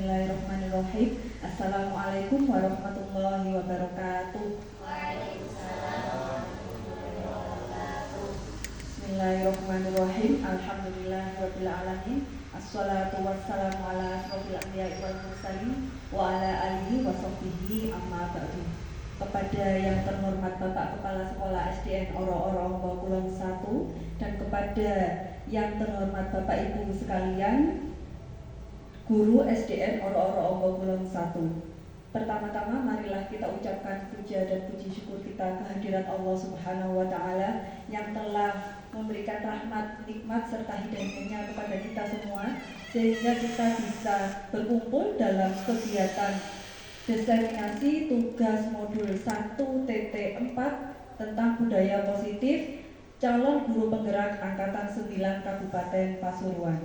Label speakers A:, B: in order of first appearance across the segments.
A: Bismillahirrahmanirrahim. Assalamualaikum warahmatullahi wabarakatuh.
B: Waalaikumsalam.
A: Bismillahirrahmanirrahim. Alhamdulillahirabbil alamin. Assalatu wassalamu ala asrofil anbiya'i wal mursalin wa ala alihi wa sahbihi amma ba'du. Kepada yang terhormat Bapak Kepala Sekolah SDN Oro-Oro Kulon 1 dan kepada yang terhormat Bapak Ibu sekalian, Guru SDN Oro-Oro Kulon 1. Pertama-tama marilah kita ucapkan puja dan puji syukur kita kehadirat Allah Subhanahu wa taala yang telah memberikan rahmat, nikmat serta hidayahnya kepada kita semua sehingga kita bisa berkumpul dalam kegiatan diseminasi tugas modul 1 TT4 tentang budaya positif calon guru penggerak angkatan 9 Kabupaten Pasuruan.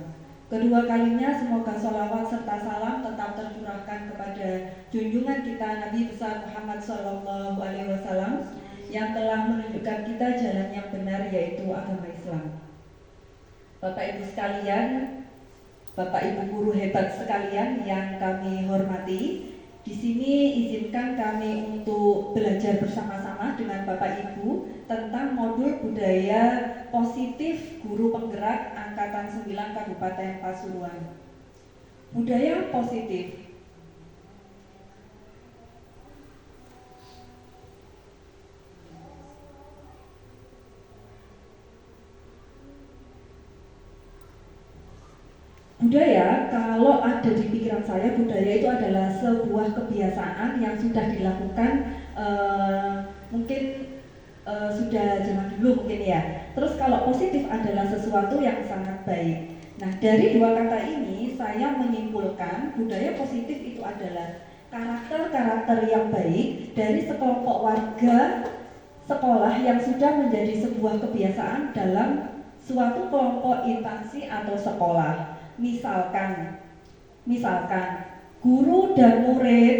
A: Kedua kalinya semoga sholawat serta salam tetap tercurahkan kepada junjungan kita Nabi besar Muhammad SAW yang telah menunjukkan kita jalan yang benar, yaitu agama Islam. Bapak Ibu sekalian, Bapak Ibu guru hebat sekalian yang kami hormati, di sini izinkan kami untuk belajar bersama-sama dengan Bapak Ibu tentang modul budaya positif guru penggerak angkatan 9 Kabupaten Pasuruan. Budaya positif. Budaya, kalau ada di pikiran saya, budaya itu adalah sebuah kebiasaan yang sudah dilakukan mungkin sudah zaman dulu mungkin ya. Terus kalau positif adalah sesuatu yang sangat baik. Nah, dari dua kata ini saya menyimpulkan budaya positif itu adalah karakter-karakter yang baik dari sekelompok warga sekolah yang sudah menjadi sebuah kebiasaan dalam suatu kelompok instansi atau sekolah. Misalkan guru dan murid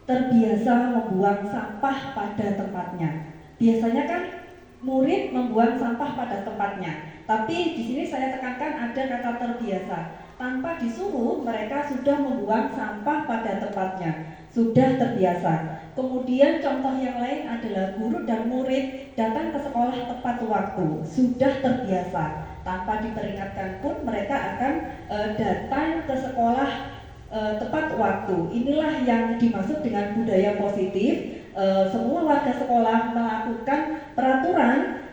A: terbiasa membuang sampah pada tempatnya. Biasanya kan murid membuang sampah pada tempatnya, tapi di sini saya tekankan ada kata terbiasa. Tanpa disuruh mereka sudah membuang sampah pada tempatnya, sudah terbiasa. Kemudian contoh yang lain adalah guru dan murid datang ke sekolah tepat waktu, sudah terbiasa. Tanpa diperingatkan pun mereka akan datang ke sekolah tepat waktu. Inilah yang dimaksud dengan budaya positif. Semua warga sekolah melakukan peraturan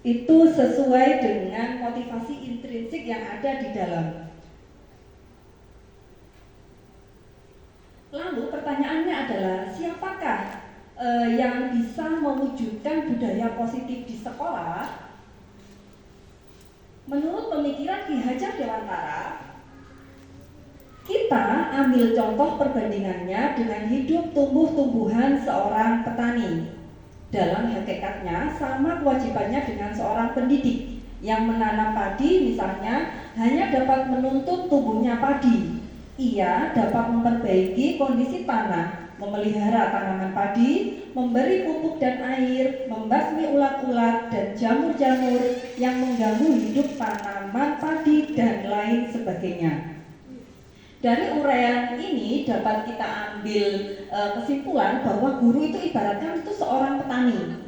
A: itu sesuai dengan motivasi intrinsik yang ada di dalam. Lalu pertanyaannya adalah siapakah yang bisa mewujudkan budaya positif di sekolah? Menurut pemikiran Ki Hajar Dewantara, kita ambil contoh perbandingannya dengan hidup tumbuh-tumbuhan seorang petani. Dalam hakikatnya sama kewajibannya dengan seorang pendidik yang menanam padi misalnya hanya dapat menuntut tumbuhnya padi. Ia dapat memperbaiki kondisi tanah, memelihara tanaman padi, memberi pupuk dan air, membasmi ulat-ulat dan jamur-jamur yang mengganggu hidup tanaman padi dan lain sebagainya. Dari uraian ini dapat kita ambil kesimpulan bahwa guru itu ibaratkan itu seorang petani.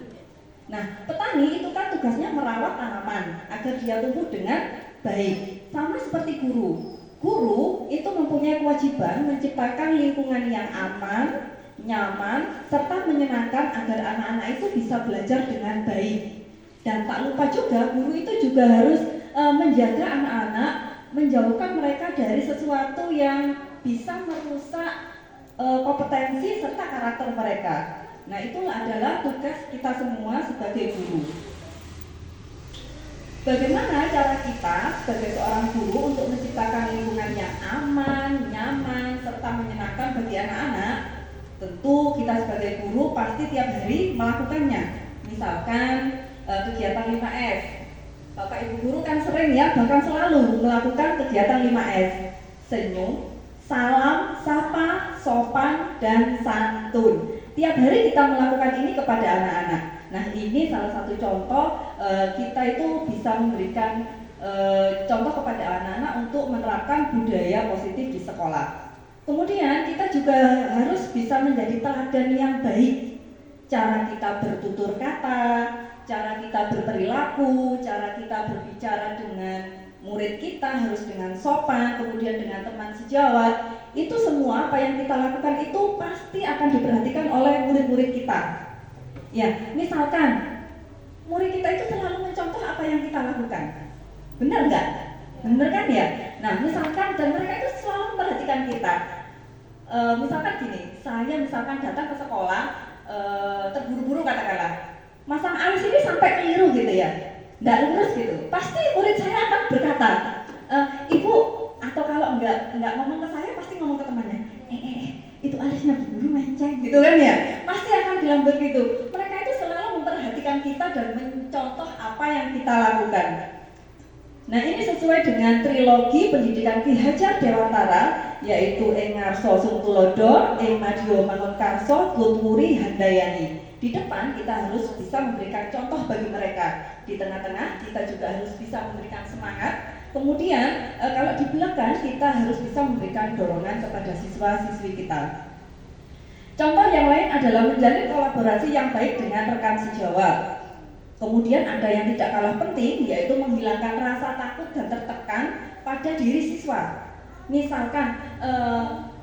A: Nah, petani itu kan tugasnya merawat tanaman agar dia tumbuh dengan baik. Sama seperti guru. Guru itu mempunyai kewajiban menciptakan lingkungan yang aman, nyaman, serta menyenangkan agar anak-anak itu bisa belajar dengan baik. Dan tak lupa juga guru itu juga harus menjaga anak-anak, menjauhkan mereka dari sesuatu yang bisa merusak kompetensi serta karakter mereka. Nah, itulah adalah tugas kita semua sebagai guru. Bagaimana cara kita sebagai seorang guru untuk menciptakan lingkungan yang aman, nyaman, serta menyenangkan bagi anak-anak? Tentu kita sebagai guru pasti tiap hari melakukannya. Misalkan kegiatan 5S. Bapak Ibu guru kan sering ya, bahkan selalu melakukan kegiatan 5S. Senyum, salam, sapa, sopan, dan santun. Tiap hari kita melakukan ini kepada anak-anak. Nah, ini salah satu contoh kita itu bisa memberikan contoh kepada anak-anak untuk menerapkan budaya positif di sekolah. Kemudian kita juga harus bisa menjadi teladan yang baik. Cara kita bertutur kata, cara kita berperilaku, cara kita berbicara dengan murid kita harus dengan sopan, kemudian dengan teman sejawat. Itu semua apa yang kita lakukan itu pasti akan diperhatikan oleh murid-murid kita. Ya, misalkan murid kita itu selalu mencontoh apa yang kita lakukan. Benar nggak? Benar kan ya? Nah, misalkan dan mereka itu selalu memperhatikan kita. Misalkan gini, saya misalkan datang ke sekolah terburu-buru katakanlah, masang alis ini sampai keliru gitu ya, nggak lurus gitu. Pasti murid saya akan berkata, ibu, atau kalau nggak ngomong ke saya pasti ngomong ke temannya, itu alisnya berburu menceng gitu kan ya. Pasti akan bilang begitu. Mereka itu selalu memperhatikan kita dan mencontoh apa yang kita lakukan. Nah, ini sesuai dengan trilogi pendidikan Ki Hajar Dewantara, yaitu Ing Ngarso Sungtulodo, Ing Madya Mangunkarso, Tutwuri Handayani. Di depan kita harus bisa memberikan contoh bagi mereka. Di tengah-tengah kita juga harus bisa memberikan semangat. Kemudian kalau di belakang kita harus bisa memberikan dorongan kepada siswa-siswi kita. Contoh yang lain adalah menjalin kolaborasi yang baik dengan rekan sejawat. Kemudian ada yang tidak kalah penting, yaitu menghilangkan rasa takut dan tertekan pada diri siswa. Misalkan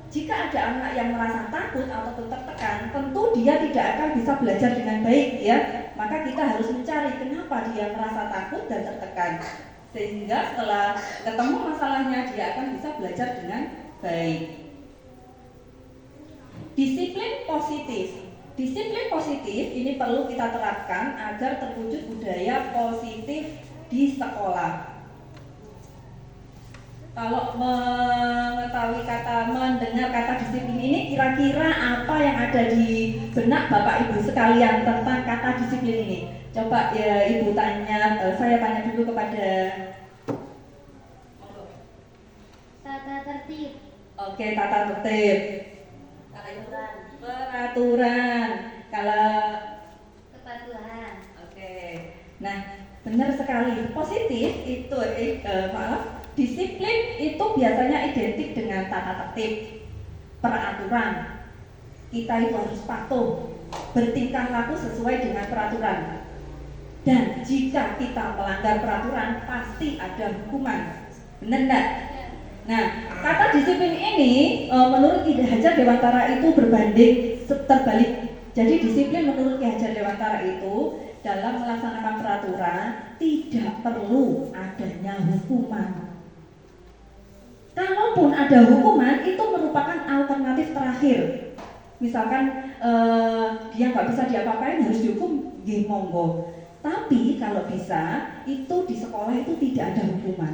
A: jika ada anak yang merasa takut ataupun tertekan, tentu dia tidak akan bisa belajar dengan baik ya. Maka kita harus mencari kenapa dia merasa takut dan tertekan, sehingga setelah ketemu masalahnya dia akan bisa belajar dengan baik. Disiplin positif. Disiplin positif ini perlu kita terapkan agar terwujud budaya positif di sekolah. Kalau mendengar kata disiplin ini, kira-kira apa yang ada di benak Bapak Ibu sekalian tentang kata disiplin ini? Coba ya Ibu tanya, saya tanya dulu kepada
B: Tata tertib.
A: Oke, tata tertib. Peraturan. Kalau
B: Kepatuhan.
A: oke. Nah, benar sekali. Positif itu disiplin itu biasanya identik dengan tata tertib, peraturan. Kita itu harus patuh, bertingkah laku sesuai dengan peraturan. Dan jika kita melanggar peraturan, pasti ada hukuman. Benar enggak? Nah, kata disiplin ini menurut Ki Hajar Dewantara itu berbanding terbalik. Jadi disiplin menurut Ki Hajar Dewantara itu dalam melaksanakan peraturan tidak perlu adanya hukuman. Kalaupun ada hukuman, itu merupakan alternatif terakhir. Misalkan dia nggak bisa diapa-apain, harus dihukum, nggih monggo. Tapi kalau bisa, itu di sekolah itu tidak ada hukuman.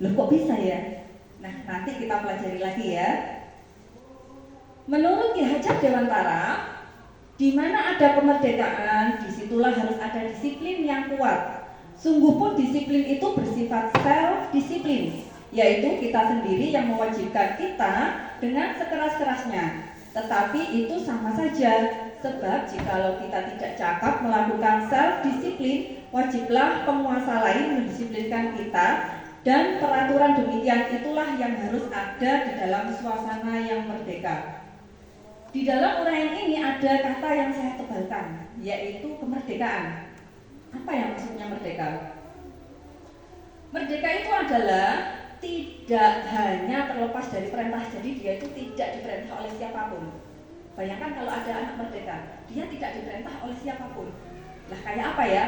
A: Loh kok bisa ya? Nah, nanti kita pelajari lagi ya. Menurut Ki Hajar Dewantara, di mana ada kemerdekaan, disitulah harus ada disiplin yang kuat. Sungguh pun disiplin itu bersifat self-disiplin, yaitu kita sendiri yang mewajibkan kita dengan sekeras-kerasnya. Tetapi itu sama saja, sebab jikalau kita tidak cakap melakukan self-disiplin, wajiblah penguasa lain mendisiplinkan kita. Dan peraturan demikian itulah yang harus ada di dalam suasana yang merdeka. Di dalam uraian ini ada kata yang saya tebalkan, yaitu kemerdekaan. Apa yang maksudnya merdeka? Merdeka itu adalah tidak hanya terlepas dari perintah, jadi dia itu tidak diperintah oleh siapapun. Bayangkan kalau ada anak merdeka, dia tidak diperintah oleh siapapun. Lah kayak apa ya?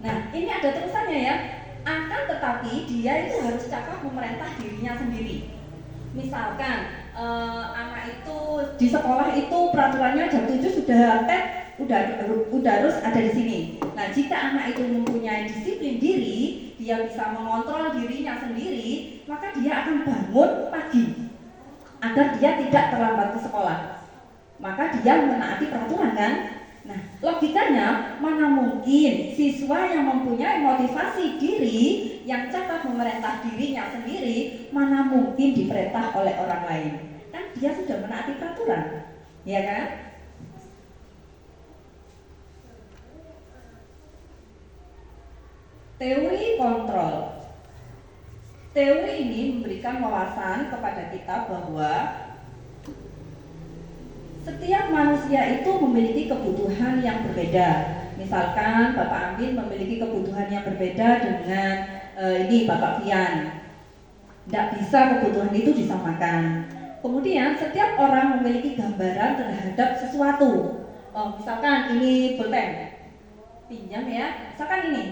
A: Nah, ini ada tulisannya ya. Akan tetapi dia itu harus cakap memerintah dirinya sendiri. Misalkan anak itu di sekolah itu peraturannya jam 7 sudah udah harus ada di sini. Nah, jika anak itu mempunyai disiplin diri, dia bisa mengontrol dirinya sendiri, maka dia akan bangun pagi agar dia tidak terlambat ke sekolah. Maka dia menaati peraturan kan? Nah, logikanya mana mungkin siswa yang mempunyai motivasi diri, yang cakap memerintah dirinya sendiri, mana mungkin diperintah oleh orang lain? Kan dia sudah menaati peraturan, ya kan? Teori kontrol. Teori ini memberikan wawasan kepada kita bahwa Setiap manusia itu memiliki kebutuhan yang berbeda. Misalkan Bapak Amin memiliki kebutuhan yang berbeda dengan ini Bapak Fian. Tidak bisa kebutuhan itu disamakan. Kemudian setiap orang memiliki gambaran terhadap sesuatu. Misalkan ini pulpen, pinjam ya. Misalkan ini.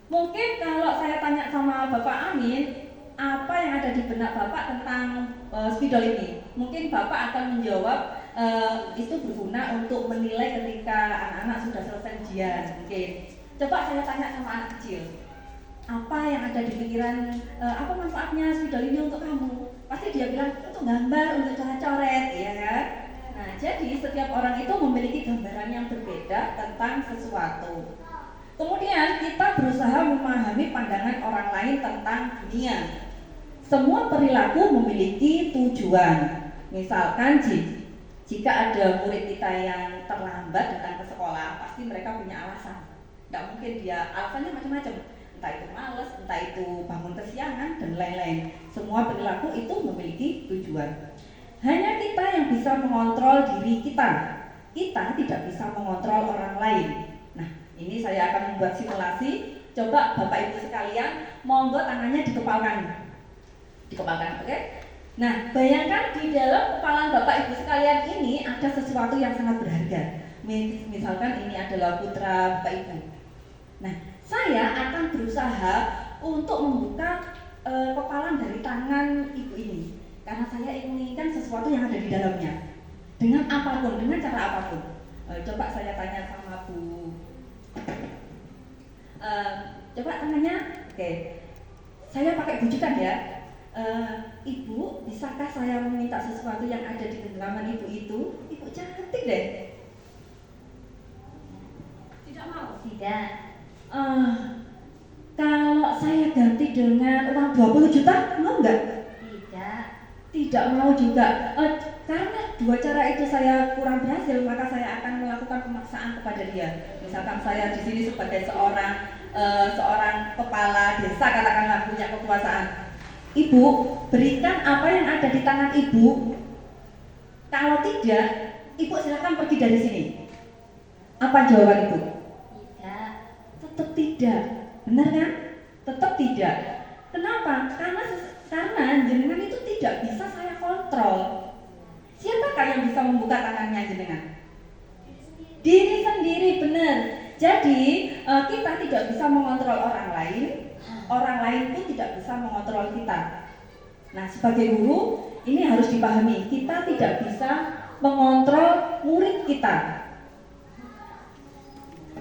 A: Mungkin kalau saya tanya sama Bapak Amin, apa yang ada di benak Bapak tentang spidol ini? Mungkin Bapak akan menjawab itu berguna untuk menilai ketika anak-anak sudah selesai ujian. Mungkin. Coba saya tanya sama anak kecil, apa yang ada di pikiran, apa manfaatnya spidol ini untuk kamu? Pasti dia bilang untuk gambar, untuk coret-coret, ya kan? Nah, jadi setiap orang itu memiliki gambaran yang berbeda tentang sesuatu. Kemudian kita berusaha memahami pandangan orang lain tentang dunia. Semua perilaku memiliki tujuan. Misalkan jika ada murid kita yang terlambat datang ke sekolah, pasti mereka punya alasan. Tidak mungkin dia alasannya macam-macam. Entah itu malas, entah itu bangun kesiangan, dan lain-lain. Semua perilaku itu memiliki tujuan. Hanya kita yang bisa mengontrol diri kita. Kita tidak bisa mengontrol orang lain. Nah, ini saya akan membuat simulasi. Coba Bapak Ibu sekalian, monggo tangannya dikepalkan. Dikepalkan, oke? Nah, bayangkan di dalam kepalan Bapak Ibu sekalian ini ada sesuatu yang sangat berharga. Misalkan ini adalah putra Bapak Ibu. Nah, saya akan berusaha untuk membuka kepalan dari tangan ibu ini, karena saya inginkan sesuatu yang ada di dalamnya. Dengan apapun, dengan cara apapun. Coba saya tanya sama Bu. Coba tangannya, oke. Saya pakai bujukan ya. Ibu, bisakah saya meminta sesuatu yang ada di genggaman ibu itu? Ibu cantik deh. Tidak mau?
B: Tidak.
A: Kalau saya ganti dengan uang 20 juta, mau nggak?
B: Tidak.
A: Tidak mau juga. Karena dua cara itu saya kurang berhasil, maka saya akan melakukan pemaksaan kepada dia. Misalkan saya di sini sebagai seorang kepala desa, katakanlah punya kekuasaan. Ibu, berikan apa yang ada di tangan ibu. Kalau tidak, ibu silakan pergi dari sini. Apa jawaban ibu?
B: Tidak.
A: Tetap tidak. Benar kan? Tetap tidak. Kenapa? Karena jenengan itu tidak bisa saya kontrol. Siapakah yang bisa membuka tangannya jenengan? Diri sendiri, benar. Jadi kita tidak bisa mengontrol orang lain pun tidak bisa mengontrol kita. Nah, sebagai guru ini harus dipahami, kita tidak bisa mengontrol murid kita.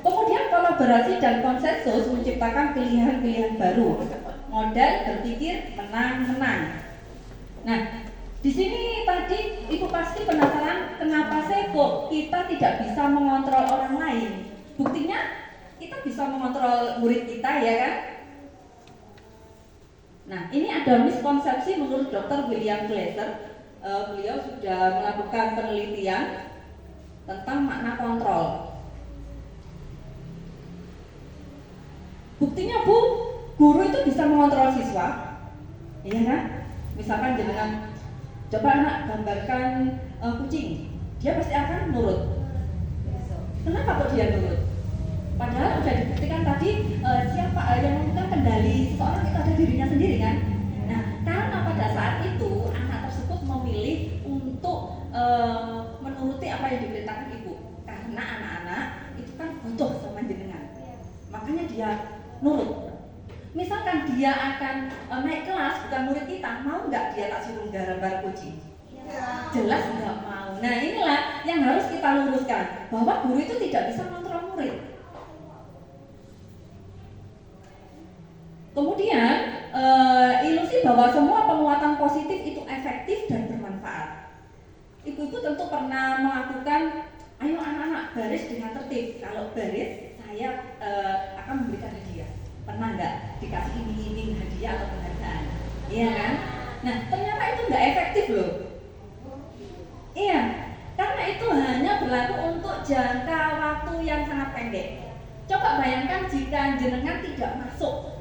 A: Kemudian kolaborasi dan konsensus menciptakan pilihan-pilihan baru, model berpikir menang-menang. Nah, di sini tadi Ibu pasti penasaran kenapa sih kok kita tidak bisa mengontrol orang lain. Buktinya kita bisa mengontrol murid kita, ya kan? Nah, ini ada miskonsepsi menurut Dr. William Glasser. Beliau sudah melakukan penelitian tentang makna kontrol. Buktinya Bu, guru itu bisa mengontrol siswa, iya kan? Misalkan jenengan coba anak gambarkan kucing, dia pasti akan nurut. Kenapa kok dia nurut? Padahal sudah dibuktikan tadi siapa yang memegang kendali seseorang itu ada dirinya sendiri kan? Nah, karena pada saat itu anak tersebut memilih untuk menuruti apa yang diperintahkan ibu, karena anak-anak itu kan butuh sama jenengan, makanya dia nurut. Misalkan dia akan naik kelas, bukan murid kita, mau nggak dia tak suruh gambar kucing? Jelas nggak mau. Nah, inilah yang harus kita luruskan, bahwa guru itu tidak bisa mengontrol murid. Kemudian ilusi bahwa semua penguatan positif itu efektif dan bermanfaat. Ibu-ibu tentu pernah melakukan, ayo anak-anak baris dengan tertib. Kalau baris, saya akan memberikan hadiah. Pernah nggak dikasih iming-iming hadiah atau penghargaan? Iya kan? Nah, ternyata itu nggak efektif loh. Iya, karena itu hanya berlaku untuk jangka waktu yang sangat pendek. Coba bayangkan jika jenengan tidak masuk,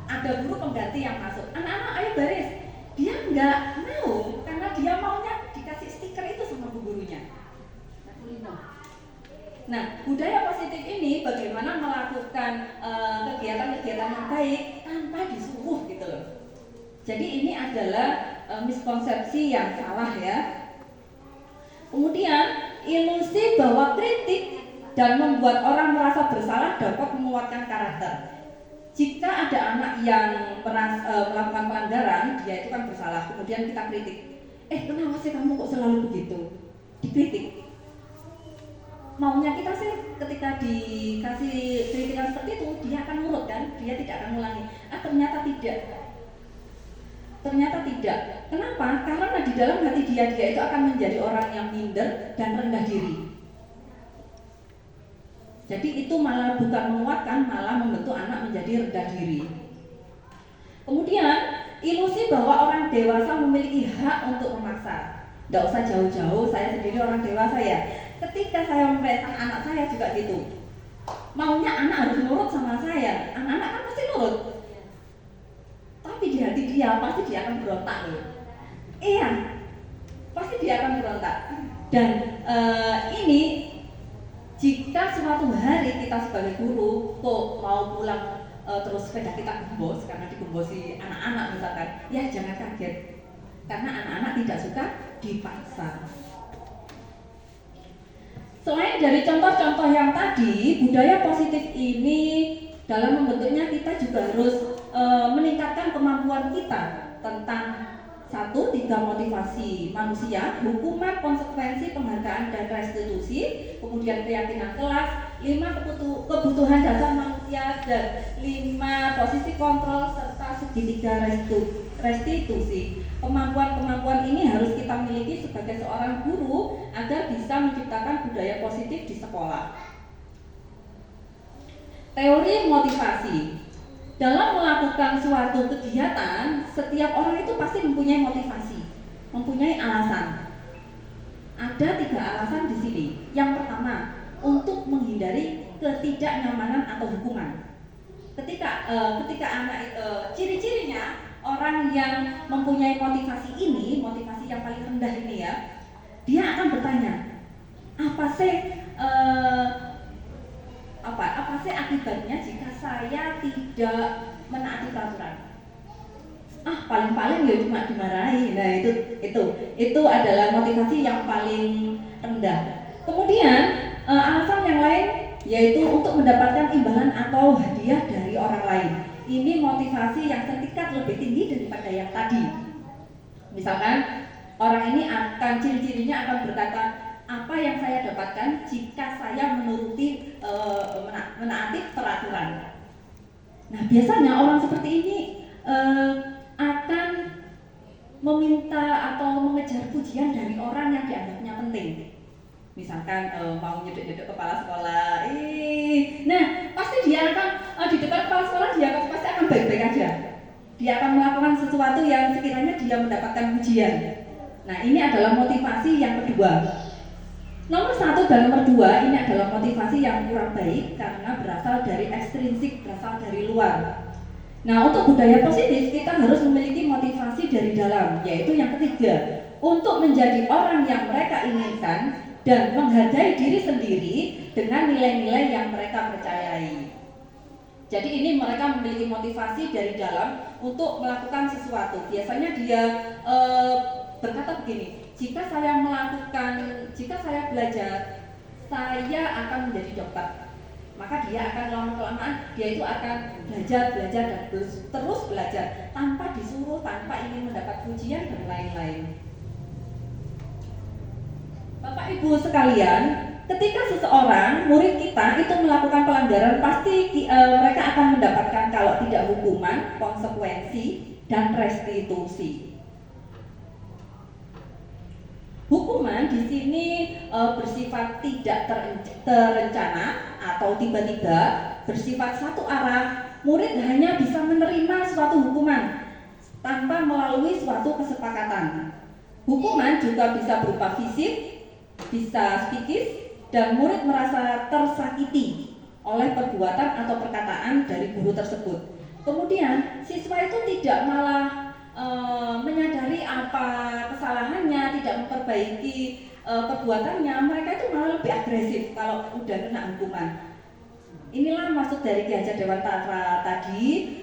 A: ada guru pengganti yang masuk, anak-anak ayo baris, dia nggak mau karena dia maunya dikasih stiker itu sama bu gurunya. Nah, budaya positif ini bagaimana melakukan kegiatan-kegiatan yang baik tanpa disuruh gitu loh. Jadi ini adalah miskonsepsi yang salah ya. Kemudian ilusi bahwa kritik dan membuat orang merasa bersalah dapat menguatkan karakter. Jika ada anak yang melakukan pelanggaran, dia itu kan bersalah. Kemudian kita kritik, kenapa sih kamu kok selalu begitu? Dikritik. Maunya kita sih ketika dikasih kritikan seperti itu, dia akan nurut kan? Dia tidak akan mengulangi. Ternyata tidak. Ternyata tidak. Kenapa? Karena di dalam hati dia itu akan menjadi orang yang minder dan rendah diri. Jadi itu malah bukan menguatkan, malah membentuk anak menjadi rendah diri. Kemudian ilusi bahwa orang dewasa memiliki hak untuk memaksa. Tidak usah jauh-jauh, saya sendiri orang dewasa ya. Ketika saya memerintah anak saya juga gitu. Maunya anak harus nurut sama saya. Anak-anak kan pasti nurut. Tapi di hati dia pasti dia akan berontak loh. Iya, pasti dia akan berontak. Dan ini jika suatu hari kita sebagai guru kok mau pulang terus sepeda kita gembos karena digembosi anak-anak misalkan, ya jangan kaget. Karena anak-anak tidak suka dipaksa. Selain dari contoh-contoh yang tadi, budaya positif ini dalam membentuknya kita juga harus meningkatkan kemampuan kita tentang 1. 3 motivasi manusia, hukuman, konsekuensi, penghargaan, dan restitusi. Kemudian keyakinan kelas, 5 kebutuhan dasar manusia, dan 5 posisi kontrol serta segitiga restitusi. Kemampuan-kemampuan ini harus kita miliki sebagai seorang guru agar bisa menciptakan budaya positif di sekolah. Teori motivasi. Dalam melakukan suatu kegiatan, setiap orang itu pasti mempunyai motivasi, mempunyai alasan. Ada 3 alasan di sini. Yang pertama, untuk menghindari ketidaknyamanan atau hukuman. Ketika anak ciri-cirinya orang yang mempunyai motivasi ini, motivasi yang paling rendah ini ya, dia akan bertanya, apa sih akibatnya jika saya tidak menaati peraturan? Paling-paling ya cuma dimarahi. Nah itu adalah motivasi yang paling rendah. Kemudian alasan yang lain yaitu untuk mendapatkan imbalan atau hadiah dari orang lain. Ini motivasi yang setingkat lebih tinggi daripada yang tadi. Misalkan orang ini akan ciri-cirinya akan berkata, apa yang saya dapatkan jika saya menuruti menaati peraturan. Nah biasanya orang seperti ini akan meminta atau mengejar pujian dari orang yang dianggapnya penting. Misalkan mau nyedek-nyedek kepala sekolah, nah pasti dia akan di depan kepala sekolah dia pasti akan baik-baik aja. Dia akan melakukan sesuatu yang sekiranya dia mendapatkan pujian. Nah ini adalah motivasi yang kedua. Nomor 1 dan nomor 2 ini adalah motivasi yang kurang baik karena berasal dari ekstrinsik, berasal dari luar. Nah untuk budaya positif kita harus memiliki motivasi dari dalam, yaitu yang ketiga, untuk menjadi orang yang mereka inginkan dan menghargai diri sendiri dengan nilai-nilai yang mereka percayai. Jadi ini mereka memiliki motivasi dari dalam untuk melakukan sesuatu. Biasanya dia berkata begini, jika saya belajar, saya akan menjadi dokter. Maka dia akan lama-kelamaan dia itu akan belajar dan terus belajar tanpa disuruh, tanpa ingin mendapat pujian dan lain-lain. Bapak Ibu sekalian, ketika seseorang murid kita itu melakukan pelanggaran, pasti mereka akan mendapatkan kalau tidak hukuman, konsekuensi, dan restitusi. Hukuman di sini bersifat tidak terencana atau tiba-tiba, bersifat satu arah. Murid hanya bisa menerima suatu hukuman tanpa melalui suatu kesepakatan. Hukuman juga bisa berupa fisik, bisa psikis, dan murid merasa tersakiti oleh perbuatan atau perkataan dari guru tersebut. Kemudian siswa itu tidak malah menyadari apa kesalahannya, tidak memperbaiki perbuatannya, mereka itu malah lebih agresif kalau udah kena hukuman. Inilah maksud dari Ki Hajar Dewantara tadi,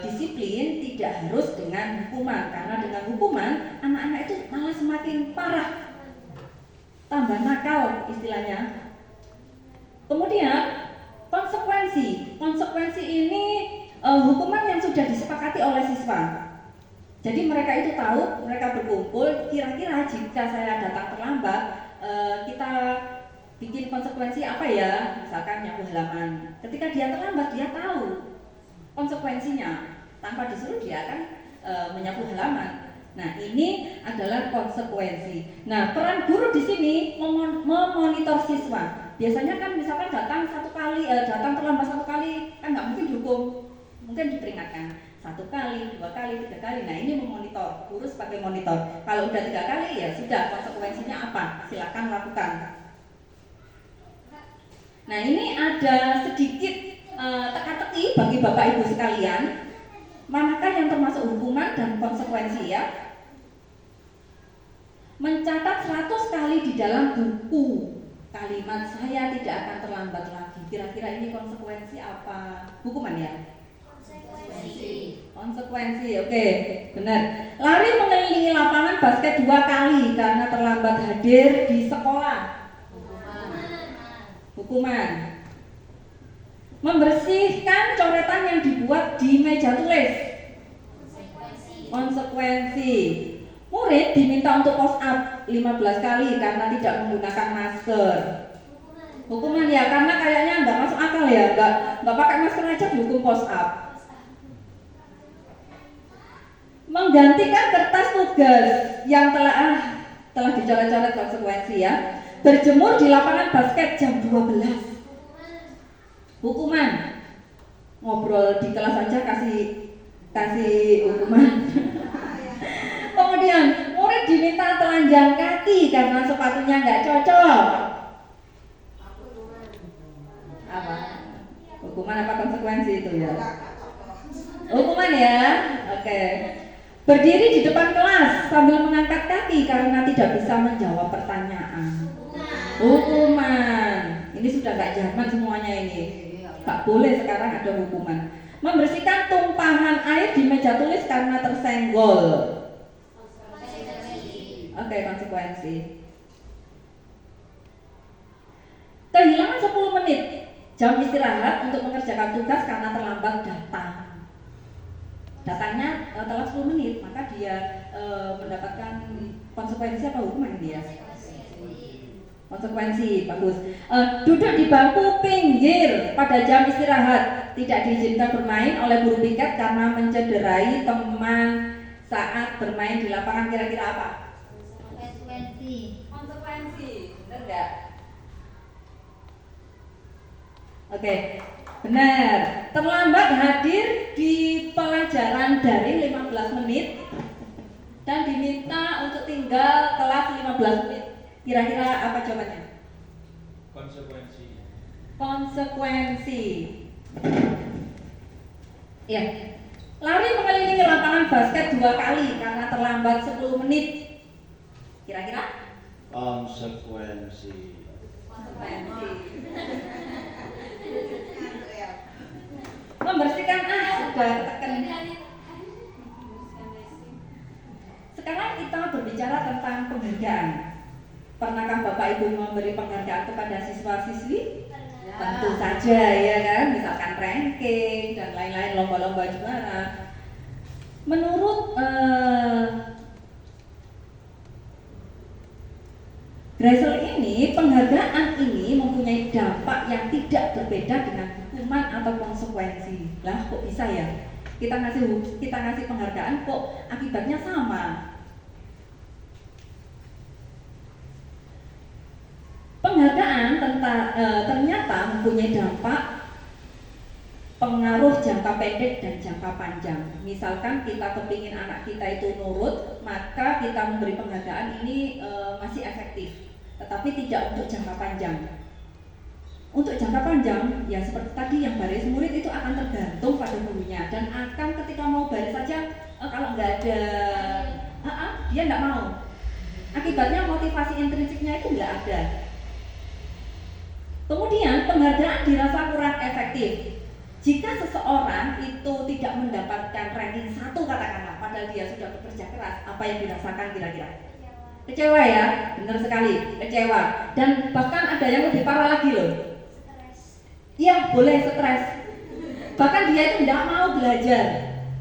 A: disiplin tidak harus dengan hukuman, karena dengan hukuman anak-anak itu malah semakin parah, tambah nakal istilahnya. Kemudian konsekuensi ini hukuman yang sudah disepakati oleh siswa. Jadi mereka itu tahu, mereka berkumpul, kira-kira jika saya datang terlambat, kita bikin konsekuensi apa ya, misalkan nyapu halaman. Ketika dia terlambat, dia tahu konsekuensinya, tanpa disuruh dia akan menyapu halaman. Nah, ini adalah konsekuensi. Nah, peran guru di sini memonitor siswa. Biasanya kan misalkan datang terlambat satu kali, kan nggak mungkin dihukum, mungkin diperingatkan 1 kali, 2 kali, 3 kali. Nah, ini memonitor, guru sebagai monitor. Kalau udah 3 kali ya sudah, konsekuensinya apa? Silakan lakukan. Nah, ini ada sedikit teka-teki bagi Bapak Ibu sekalian. Manakah yang termasuk hukuman dan konsekuensi ya? Mencatat 100 kali di dalam buku kalimat saya tidak akan terlambat lagi. Kira-kira ini konsekuensi apa? Hukuman ya? Konsekuensi, oke, benar. Lari mengelilingi lapangan basket 2 kali karena terlambat hadir di sekolah. Hukuman. Membersihkan coretan yang dibuat di meja tulis. Konsekuensi. Murid diminta untuk post up 15 kali karena tidak menggunakan masker. Hukuman ya, karena kayaknya nggak masuk akal ya, nggak pakai masker aja dihukum post up. Menggantikan kertas tugas yang telah dicoret-coret, konsekuensi ya. Berjemur di lapangan basket jam 12. Hukuman. Ngobrol di kelas aja kasih hukuman. Kemudian murid diminta telanjang kaki karena sepatunya nggak cocok. Apa? Hukuman apa konsekuensi itu ya? Hukuman ya. Oke. Berdiri di depan kelas sambil mengangkat kaki karena tidak bisa menjawab pertanyaan. Hukuman. Ini sudah nggak zaman semuanya ini. Tak boleh sekarang ada hukuman. Membersihkan tumpahan air di meja tulis karena tersenggol. Oke, konsekuensi. Kehilangan 10 menit jam istirahat untuk mengerjakan tugas karena terlambat datang. Datangnya telat 10 menit, maka dia mendapatkan konsekuensi apa hukuman dia? Konsekuensi, bagus. Duduk di bangku pinggir pada jam istirahat, tidak diizinkan bermain oleh guru piket karena mencederai teman saat bermain di lapangan. Kira-kira apa? Konsekuensi, benar nggak? Oke, benar. Terlambat hadir di pelajaran daring 15 menit dan diminta untuk tinggal kelas 15 menit. Kira-kira apa jawabannya? Konsekuensi. Ya. Lari mengelilingi lapangan basket 2 kali karena terlambat 10 menit. Kira-kira?
C: Konsekuensi.
A: Membersihkan sudah tekan. Sekarang kita berbicara tentang penghargaan. Pernahkah Bapak Ibu memberi penghargaan kepada siswa-siswi? Ya. Tentu saja ya kan, misalkan ranking dan lain-lain, lomba-lomba juara. Menurut Gressel ini, penghargaan ini mempunyai dampak yang tidak berbeda dengan hukuman atau konsekuensi. Lah kok bisa ya? Kita ngasih penghargaan kok akibatnya sama. Penghargaan ternyata mempunyai dampak pengaruh jangka pendek dan jangka panjang. Misalkan kita kepingin anak kita itu nurut, maka kita memberi penghargaan ini masih efektif. Tetapi tidak untuk jangka panjang. Untuk jangka panjang, ya seperti tadi yang baris murid itu akan tergantung pada gurunya dan akan ketika mau baris saja kalau nggak ada, dia nggak mau.
C: Akibatnya motivasi intrinsiknya itu nggak ada. Kemudian penghargaan dirasa kurang efektif. Jika seseorang itu tidak mendapatkan ranking 1 katakanlah, padahal dia sudah bekerja keras, apa yang dirasakan kira-kira? Kecewa ya, benar sekali, kecewa. Dan bahkan ada yang lebih parah lagi loh.
B: Stres.
C: Iya, boleh stres. Bahkan dia itu tidak mau belajar.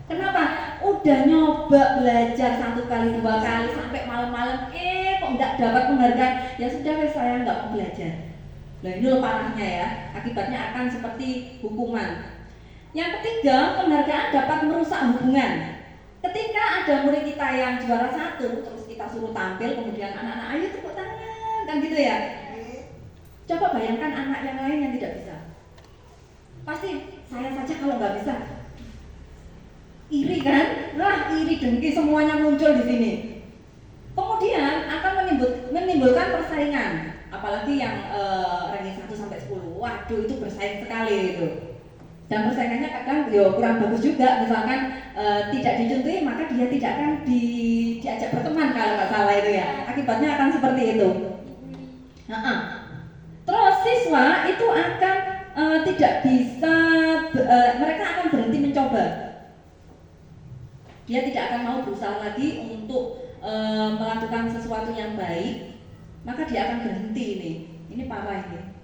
C: Kenapa? Udah nyoba belajar 1 kali, 2 kali sampai malam-malam, kok nggak dapat penghargaan. Ya sudah, saya nggak mau belajar. Nah ini loh parahnya ya, akibatnya akan seperti hukuman. Yang ketiga, penghargaan dapat merusak hubungan. Ketika ada murid kita yang juara 1, terus kita suruh tampil, kemudian anak-anak ayo tepuk tangan, kan gitu ya. Coba bayangkan anak yang lain yang tidak bisa. Pasti saya saja kalau nggak bisa, iri kan? Lah iri dengki semuanya muncul di sini. Kemudian akan menimbulkan persaingan. Apalagi yang ranking 1 sampai 10, waduh itu bersaing sekali itu. Dan persaingannya kadang kurang bagus juga. Misalkan tidak dicontohi, maka dia tidak akan diajak berteman kalau nggak salah itu ya. Akibatnya akan seperti itu. Terus siswa itu akan tidak bisa, mereka akan berhenti mencoba. Dia tidak akan mau berusaha lagi untuk melakukan sesuatu yang baik. Maka dia akan berhenti ini. Ini parah ini.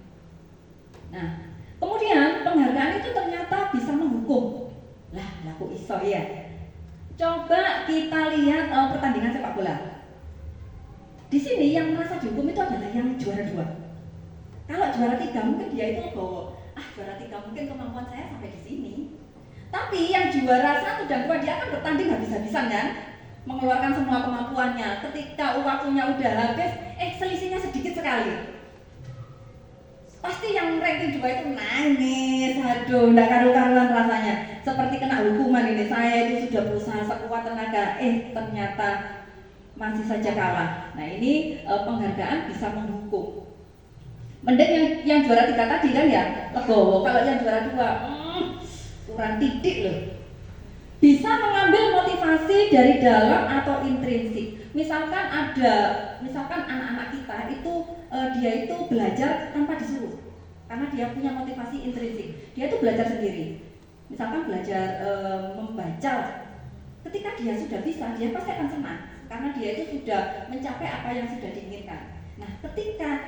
C: Nah, kemudian penghargaan itu ternyata bisa menghukum. Lah, laku iso ya. Coba kita lihat pertandingan sepak bola. Di sini yang merasa dihukum itu adalah yang juara 2. Kalau juara 3 mungkin dia itu legowo. Juara 3 mungkin kemampuan saya sampai di sini. Tapi yang juara 1 dan 2 dia akan bertanding habis-habisan kan? Mengeluarkan semua kemampuannya. Ketika waktunya udah habis, selisihnya sedikit sekali. Pasti yang ranking 2 itu nangis, aduh, nggak karu-karuan rasanya. Seperti kena hukuman ini, saya itu sudah berusaha sekuat tenaga, ternyata masih saja kalah. Nah ini penghargaan bisa menghukum. Mending yang juara 3 tadi kan ya, legowo. Kalau yang juara 2, kurang titik loh. Bisa mengambil motivasi dari dalam atau intrinsik. Misalkan anak-anak kita itu dia itu belajar tanpa disuruh, karena dia punya motivasi intrinsik. Dia itu belajar sendiri. Misalkan belajar membaca. Ketika dia sudah bisa, dia pasti akan senang karena dia itu sudah mencapai apa yang sudah diinginkan. Nah, ketika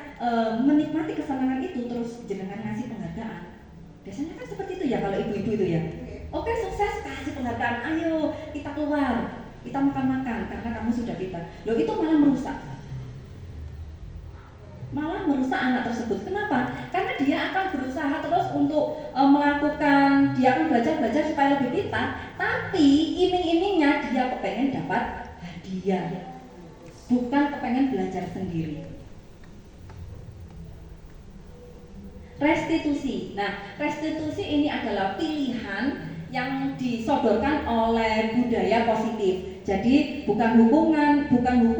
C: menikmati kesenangan itu terus jenengan ngasih penghargaan. Biasanya kan seperti itu ya kalau ibu-ibu itu ya. Oke, sukses, kasih penghargaan, ayo kita keluar, kita makan-makan karena kamu sudah pintar. Loh itu malah merusak anak tersebut. Kenapa? Karena dia akan berusaha terus untuk dia akan belajar supaya lebih pintar, tapi iming-imingnya dia kepengen dapat hadiah, bukan kepengen belajar sendiri. Restitusi. Nah, restitusi ini adalah pilihan yang disodorkan oleh budaya positif. Jadi bukan hukuman, bukan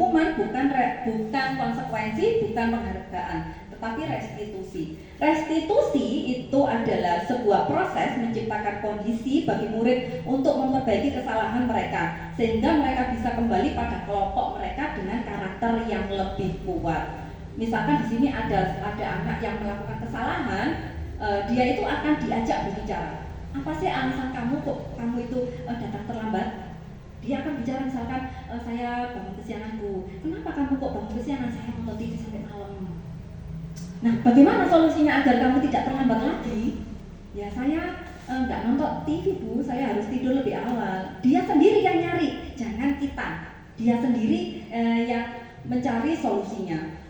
C: konsekuensi, bukan penghargaan, tetapi restitusi. Restitusi itu adalah sebuah proses menciptakan kondisi bagi murid untuk memperbaiki kesalahan mereka, sehingga mereka bisa kembali pada kelompok mereka dengan karakter yang lebih kuat. Misalkan di sini ada anak yang melakukan kesalahan, dia itu akan diajak berbicara. Apa sih alasan kamu itu datang terlambat? Dia akan bicara misalkan, saya bangun kesianganku. Kenapa kamu kok bangun kesiangan? Saya nonton TV sampai malam. Nah, bagaimana solusinya agar kamu tidak terlambat lagi? Ya saya nggak nonton TV Bu, saya harus tidur lebih awal. Dia sendiri yang nyari, jangan kita. Dia sendiri yang mencari solusinya.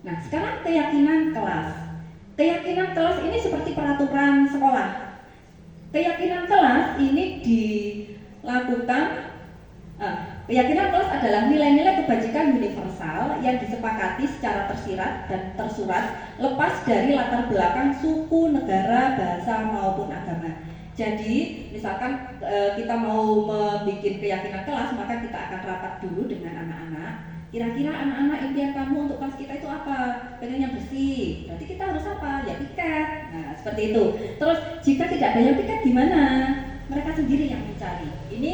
C: Nah, sekarang keyakinan kelas. Keyakinan kelas ini seperti peraturan sekolah. Keyakinan kelas ini dilakukan, keyakinan kelas adalah nilai-nilai kebajikan universal yang disepakati secara tersirat dan tersurat lepas dari latar belakang suku, negara, bahasa maupun agama. Jadi misalkan kita mau membuat keyakinan kelas, maka kita akan rapat dulu dengan anak-anak. Kira-kira anak-anak impian kamu untuk kelas kita itu apa? Pengen yang bersih. Berarti kita harus apa? Ya piket. Nah seperti itu. Terus jika tidak ada yang piket gimana? Mereka sendiri yang mencari. Ini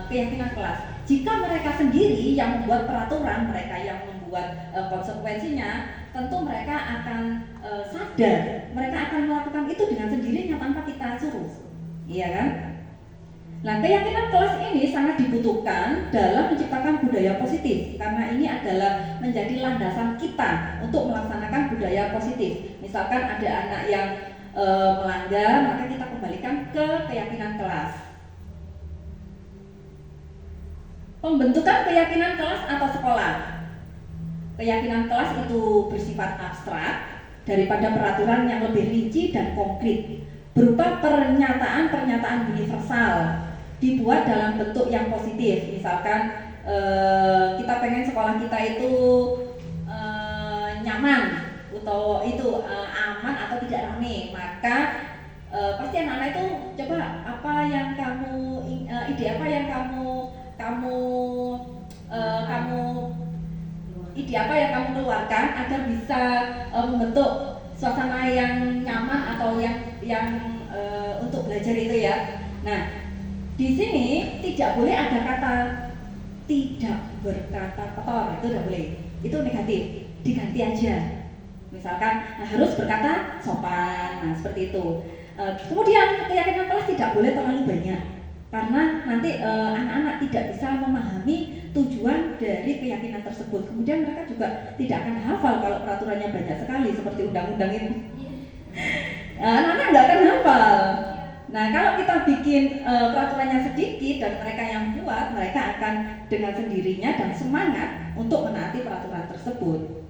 C: keyakinan kelas. jika mereka sendiri yang membuat peraturan, mereka yang membuat konsekuensinya, tentu mereka akan sadar, mereka akan melakukan itu dengan sendirinya tanpa kita suruh, iya kan? Nah, keyakinan kelas ini sangat dibutuhkan dalam menciptakan budaya positif karena ini adalah menjadi landasan kita untuk melaksanakan budaya positif. Misalkan ada anak yang melanggar, maka kita kembalikan ke keyakinan kelas. Pembentukan keyakinan kelas atau sekolah. Keyakinan kelas itu bersifat abstrak daripada peraturan yang lebih rinci dan konkret, berupa pernyataan-pernyataan universal dibuat dalam bentuk yang positif. Misalkan kita pengen sekolah kita itu nyaman atau itu aman atau tidak ramai, maka pasti anak-anak itu coba apa yang kamu ide apa yang ide apa yang kamu keluarkan agar bisa membentuk suasana yang nyaman atau yang untuk belajar itu ya. Nah, di sini tidak boleh ada kata tidak berkata kotor, itu tidak boleh, itu negatif, diganti aja. Misalkan harus berkata sopan, nah seperti itu. Kemudian keyakinan kelas tidak boleh terlalu banyak, karena nanti anak-anak tidak bisa memahami tujuan dari keyakinan tersebut. Kemudian mereka juga tidak akan hafal kalau peraturannya banyak sekali seperti undang-undang ini. Anak-anak nggak akan hafal. Nah, kalau kita bikin peraturannya sedikit dan mereka yang buat, mereka akan dengan sendirinya dan semangat untuk menaati peraturan tersebut.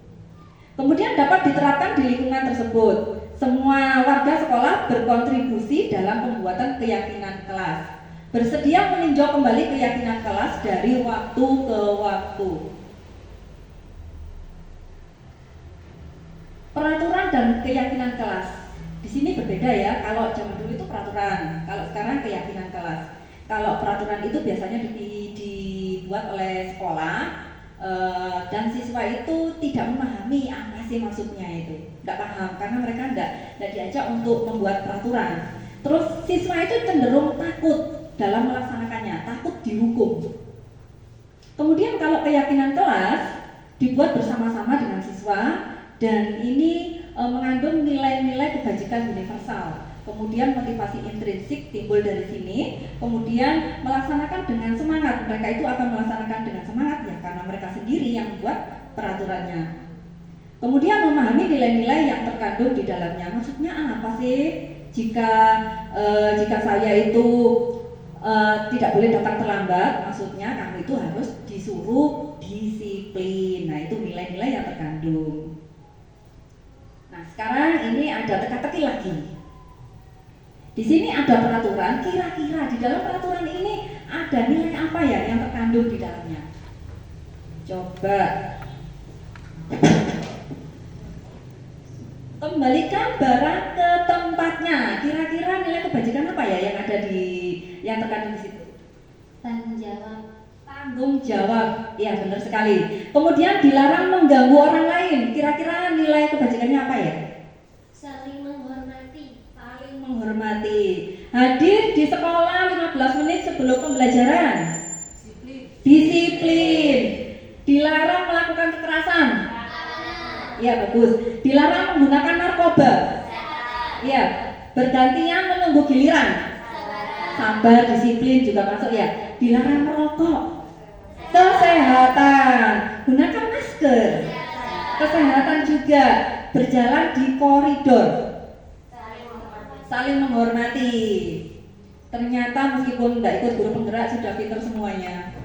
C: Kemudian dapat diterapkan di lingkungan tersebut. Semua warga sekolah berkontribusi dalam pembuatan keyakinan kelas. Bersedia meninjau kembali keyakinan kelas dari waktu ke waktu. Peraturan dan keyakinan kelas. Di sini berbeda ya, kalau zaman dulu itu peraturan, kalau sekarang keyakinan kelas. Kalau peraturan itu biasanya dibuat oleh sekolah dan siswa itu tidak memahami apa sih maksudnya itu, tidak paham karena mereka tidak diajak untuk membuat peraturan. Terus siswa itu cenderung takut dalam melaksanakannya, takut dihukum. Kemudian kalau keyakinan kelas dibuat bersama-sama dengan siswa dan ini mengandung nilai-nilai kebajikan universal. Kemudian motivasi intrinsik timbul dari sini. Kemudian melaksanakan dengan semangat. Mereka itu akan melaksanakan dengan semangat ya karena mereka sendiri yang membuat peraturannya. Kemudian memahami nilai-nilai yang terkandung di dalamnya. Maksudnya apa sih? Jika saya itu tidak boleh datang terlambat, maksudnya kamu itu harus disuruh disiplin. Nah, itu nilai-nilai yang terkandung. Nah, sekarang ini ada teka-teki lagi. Di sini ada peraturan, kira-kira di dalam peraturan ini ada nilai apa ya yang terkandung di dalamnya? Coba kembalikan barang ke tempatnya. Kira-kira nilai kebajikan apa ya yang ada yang terkandung di situ?
B: Tanggung jawab.
C: Tanggung jawab, ya benar sekali. Kemudian dilarang mengganggu orang lain. Kira-kira nilai kebajikannya apa ya?
B: Saling menghormati.
C: Saling menghormati. Hadir di sekolah 15 menit sebelum pembelajaran. Disiplin. Dilarang melakukan kekerasan. Ya bagus. Dilarang menggunakan narkoba. Ya. Bergantian menunggu giliran. Sabar, disiplin juga masuk ya. Dilarang merokok. Kesehatan, gunakan masker. Kesehatan juga, berjalan di koridor. Saling menghormati. Ternyata meskipun tidak ikut guru penggerak sudah pintar semuanya.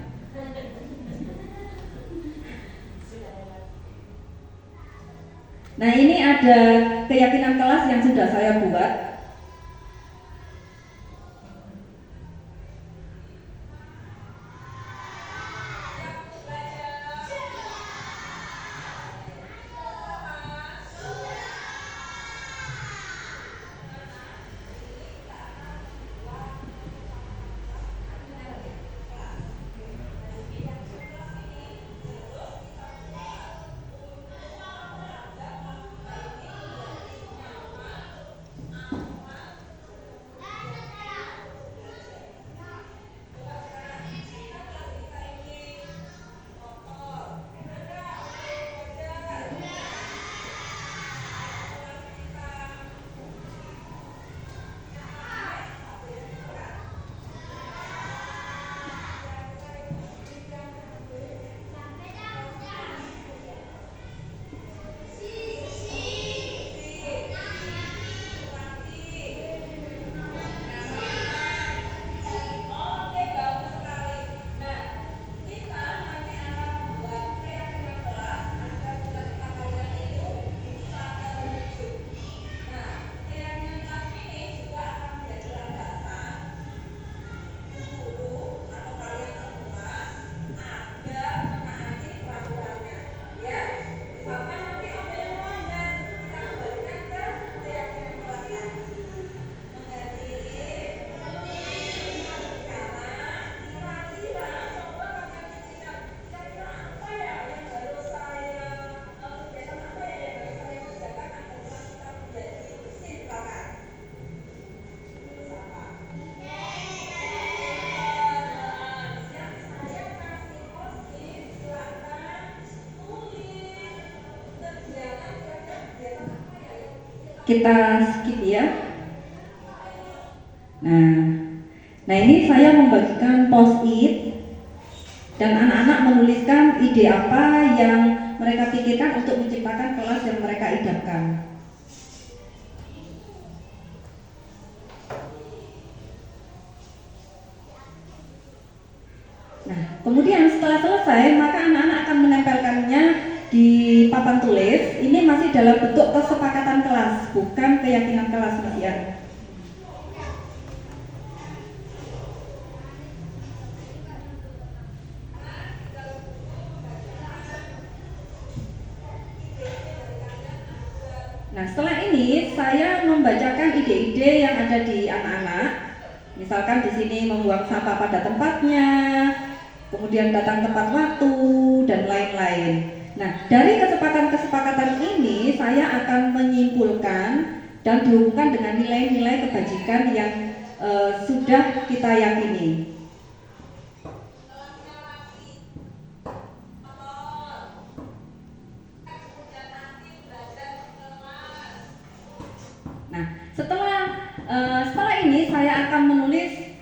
C: Nah, ini ada keyakinan kelas yang sudah saya buat. kita skip ya. Nah ini saya membagikan post-it dan anak-anak menuliskan ide apa yang mereka pikirkan untuk menciptakan kelas yang mereka idamkan. Nah, kemudian setelah selesai, maka anak-anak akan menempelkannya di papan tulis. Ini masih dalam bentuk kesepakatan kelas, bukan keyakinan kelas, Mas Ian. Nah, setelah ini saya membacakan ide-ide yang ada di anak-anak. Misalkan di sini membuang sampah pada tempatnya, kemudian datang tepat waktu, dan lain-lain. Nah, dari kesepakatan-kesepakatan ini saya akan menyimpulkan dan dihubungkan dengan nilai-nilai kebajikan yang sudah kita yakini. Nah, setelah ini saya akan menulis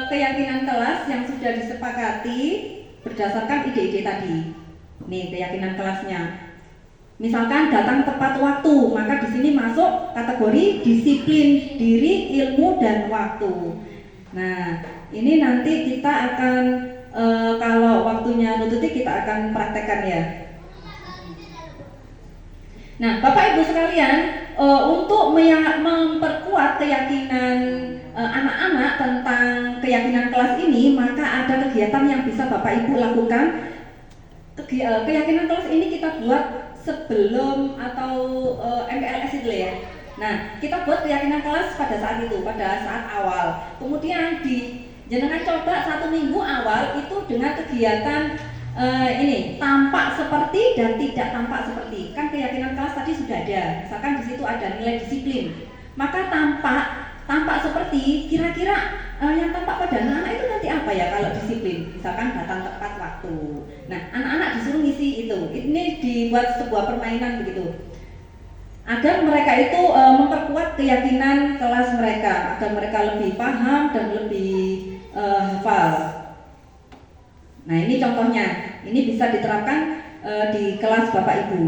C: keyakinan kelas yang sudah disepakati berdasarkan ide-ide tadi. Nih keyakinan kelasnya. Misalkan datang tepat waktu, maka di sini masuk kategori disiplin diri, ilmu, dan waktu. Nah, ini nanti kita akan kalau waktunya nututi kita akan praktekkan ya. Nah, Bapak Ibu sekalian, untuk memperkuat keyakinan anak-anak tentang keyakinan kelas ini, maka ada kegiatan yang bisa Bapak Ibu lakukan. Keyakinan kelas ini kita buat sebelum atau MPLS itu ya. Nah, kita buat keyakinan kelas pada saat itu, pada saat awal. Kemudian jenengan coba 1 minggu awal itu dengan kegiatan ini tampak seperti dan tidak tampak seperti. Kan keyakinan kelas tadi sudah ada. Misalkan di situ ada nilai disiplin. Maka tampak seperti kira-kira yang tampak pada anak-anak itu nanti apa ya kalau disiplin? Misalkan datang tepat waktu. Nah, anak-anak disuruh ngisi itu. Ini dibuat sebuah permainan begitu. Agar mereka itu memperkuat keyakinan kelas mereka, agar mereka lebih paham dan lebih hafal. Nah, ini contohnya. Ini bisa diterapkan di kelas Bapak Ibu.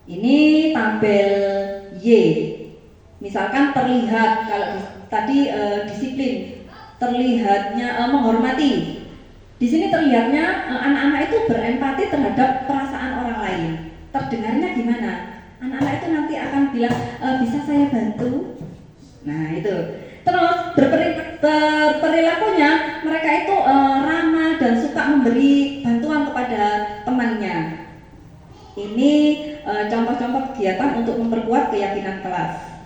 C: Ini tabel Y. Misalkan terlihat kalau tadi disiplin, terlihatnya menghormati. Di sini terlihatnya anak-anak itu berempati terhadap perasaan orang lain. Terdengarnya gimana? Anak-anak itu nanti akan bilang, bisa saya bantu? Nah, itu. Terus berperilakunya mereka itu ramah dan suka memberi bantuan kepada temannya. Ini contoh-contoh kegiatan untuk memperkuat keyakinan kelas.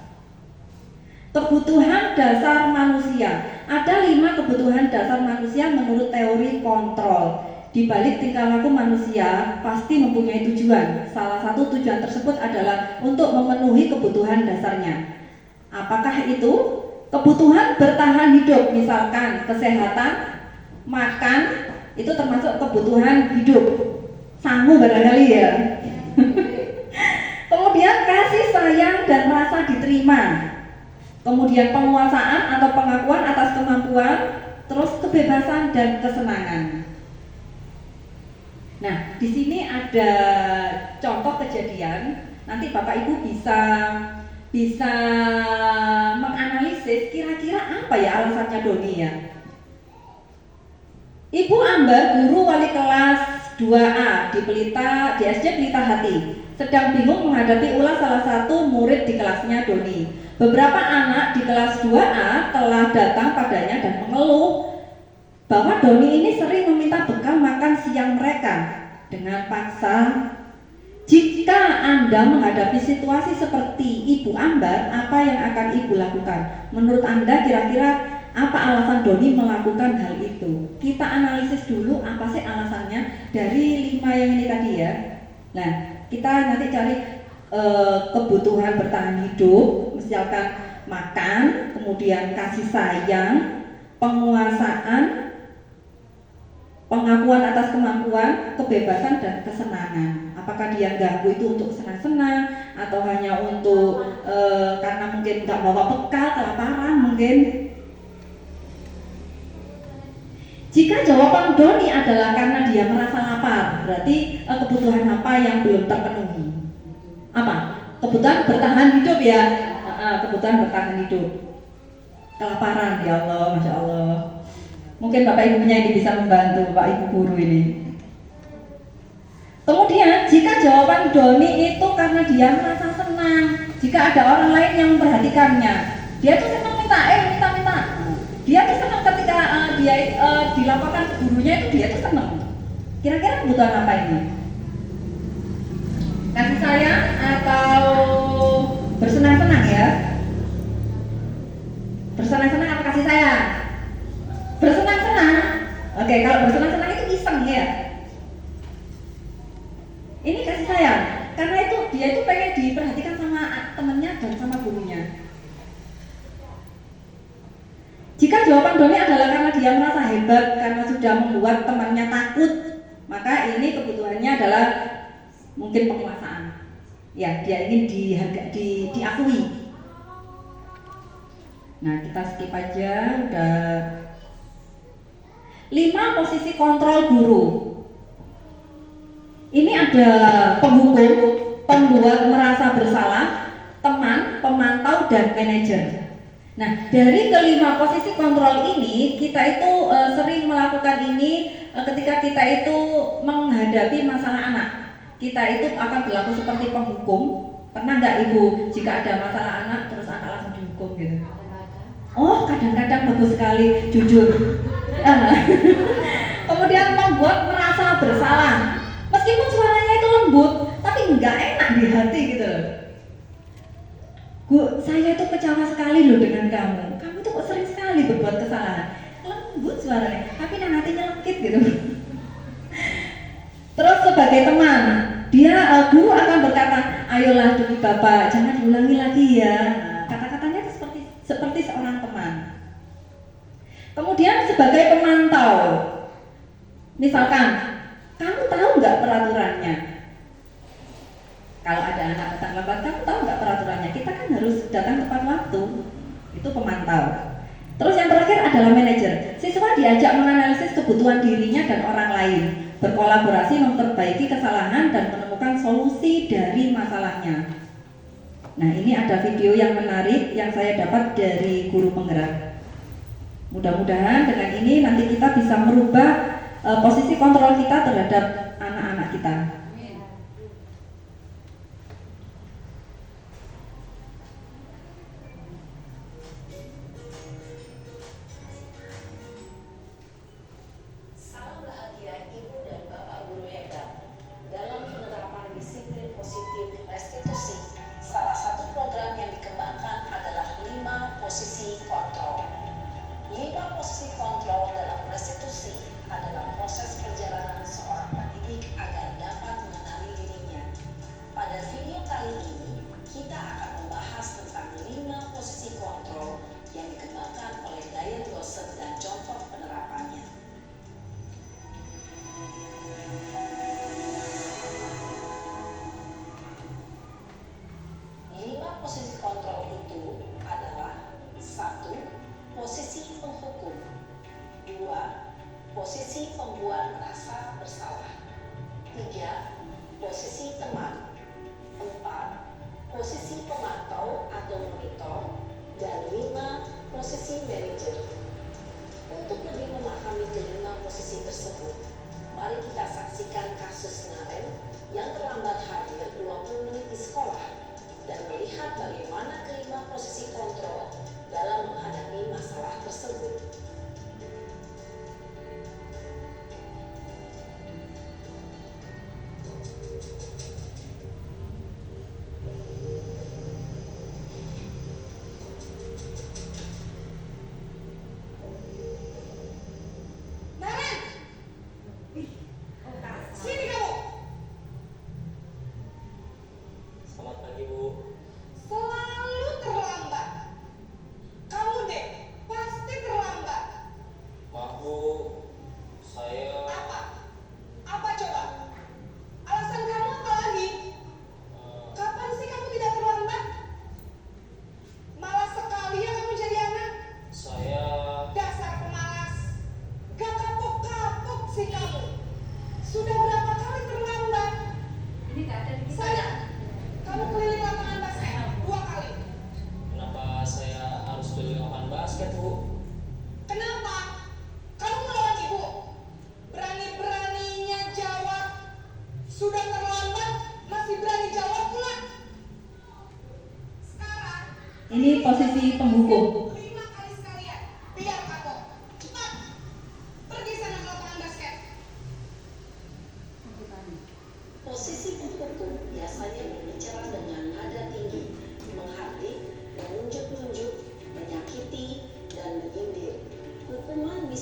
C: Kebutuhan dasar manusia. Ada 5 kebutuhan dasar manusia menurut teori kontrol. Di balik tingkah laku manusia pasti mempunyai tujuan. Salah satu tujuan tersebut adalah untuk memenuhi kebutuhan dasarnya. Apakah itu? Kebutuhan bertahan hidup, misalkan kesehatan, makan, itu termasuk kebutuhan hidup. Sangu barangkali ya. Kemudian kasih sayang dan rasa diterima. Kemudian penguasaan atau pengakuan atas kemampuan, terus kebebasan dan kesenangan. Nah, di sini ada contoh kejadian. Nanti Bapak Ibu bisa menganalisis kira-kira apa ya alasannya Doni ya. Ibu Ambar, guru wali kelas 2A di SD Pelita Hati, sedang bingung menghadapi ulah salah satu murid di kelasnya Doni. Beberapa anak di kelas 2A telah datang padanya dan mengeluh bahwa Doni ini sering meminta bekal makan siang mereka dengan paksa. Jika Anda menghadapi situasi seperti Ibu Ambar, apa yang akan Ibu lakukan? Menurut Anda kira-kira apa alasan Doni melakukan hal itu? Kita analisis dulu apa sih alasannya dari 5 yang ini tadi ya. Nah, kita nanti cari kebutuhan bertahan hidup, misalkan makan, kemudian kasih sayang, penguasaan, pengakuan atas kemampuan, kebebasan dan kesenangan. Apakah dia ganggu itu untuk senang-senang atau hanya untuk karena mungkin nggak bawa bekal, kelaparan mungkin. Jika jawaban Doni adalah karena dia merasa lapar, berarti kebutuhan apa yang belum terpenuhi? Apa? Kebutuhan bertahan hidup ya. Kebutuhan bertahan hidup. Kelaparan, ya Allah, Masya Allah. Mungkin Bapak Ibunya ini bisa membantu Bapak Ibu guru ini. Kemudian jika jawaban Doni itu karena dia merasa senang, jika ada orang lain yang memperhatikannya, dia tuh senang minta. Dia tuh senang ketika dia dilaporkan ke gurunya itu dia tuh senang. Kira-kira kebutuhan apa ini? Kasih sayang atau bersenang-senang ya? Bersenang-senang apa kasih sayang? Bersenang-senang. Oke, kalau bersenang-senang itu iseng ya. Ini kasih sayang, karena itu dia itu pengen diperhatikan sama temennya dan sama gurunya. Jika jawaban Doni adalah karena dia merasa hebat karena sudah membuat temannya takut, maka ini kebutuhannya adalah mungkin penguasaan. Ya, dia ingin diakui. Nah, kita skip aja, udah 5 posisi kontrol guru. Ini ada penghukum, pembuat merasa bersalah, teman, pemantau, dan manajer. Nah, dari kelima posisi kontrol ini, kita itu sering melakukan ini ketika kita itu menghadapi masalah anak. Kita itu akan berlaku seperti penghukum. Pernah nggak Ibu, jika ada masalah anak, terus anak langsung dihukum gitu? Oh, kadang-kadang bagus sekali, jujur. Kemudian membuat merasa bersalah. Meskipun suaranya itu lembut, tapi nggak enak di hati gitu. Saya tuh kecewa sekali loh dengan kamu. Kamu tuh kok sering sekali berbuat kesalahan. Lembut suaranya, tapi nang hatinya lengkit gitu. Terus sebagai teman, dia guru akan berkata, ayolah demi Bapak, jangan diulangi lagi ya. Kata-katanya itu seperti seorang teman. Kemudian sebagai pemantau, misalkan, kamu tahu nggak peraturannya? Kalau ada anak datang lambat, kamu tahu nggak peraturannya? Kita kan harus datang tepat waktu. Itu pemantau. Terus yang terakhir adalah manajer. Siswa diajak menganalisis kebutuhan dirinya dan orang lain, berkolaborasi memperbaiki kesalahan dan menemukan solusi dari masalahnya. Nah, ini ada video yang menarik yang saya dapat dari guru penggerak. Mudah-mudahan dengan ini nanti kita bisa merubah posisi kontrol kita terhadap anak-anak kita.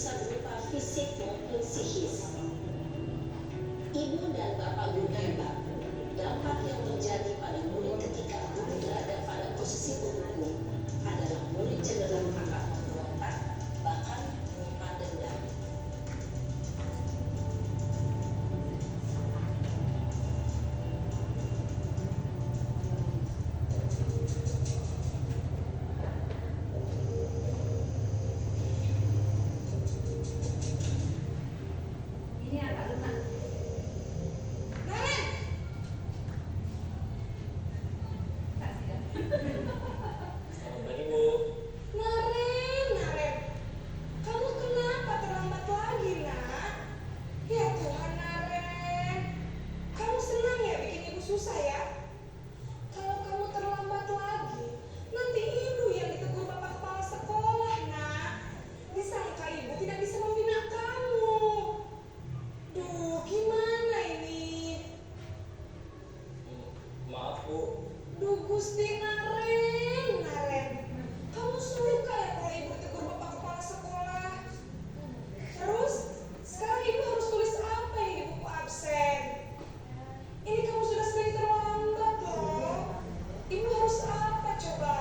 D: bisa berupa fisik maupun psikis. Ibu dan bapak guru hebat, dampak yang terjadi pada murid ketika guru berada pada posisi pemukul adalah murid cenderung akan memberontak, bahkan menyimpan dendam.
C: Ini agak lunak.
E: Selamat pagi, Bu.
F: Naren, kamu kenapa terlambat lagi, nak? Ya Tuhan, Naren, kamu senang ya bikin ibu susah ya? Kalau kamu terlambat lagi, nanti ibu yang ditegur bapak kepala sekolah, nak. Disangka ibu tidak bisa membina kamu. Duh, gimana ini?
E: Maaf, Bu.
F: Duh, Gusti Naren, kamu suka ya kalau ibu tegur bapak kepala sekolah? Terus, sekarang ibu harus tulis apa ini di buku absen? Ini kamu sudah sering terlambat loh. Ibu harus apa coba?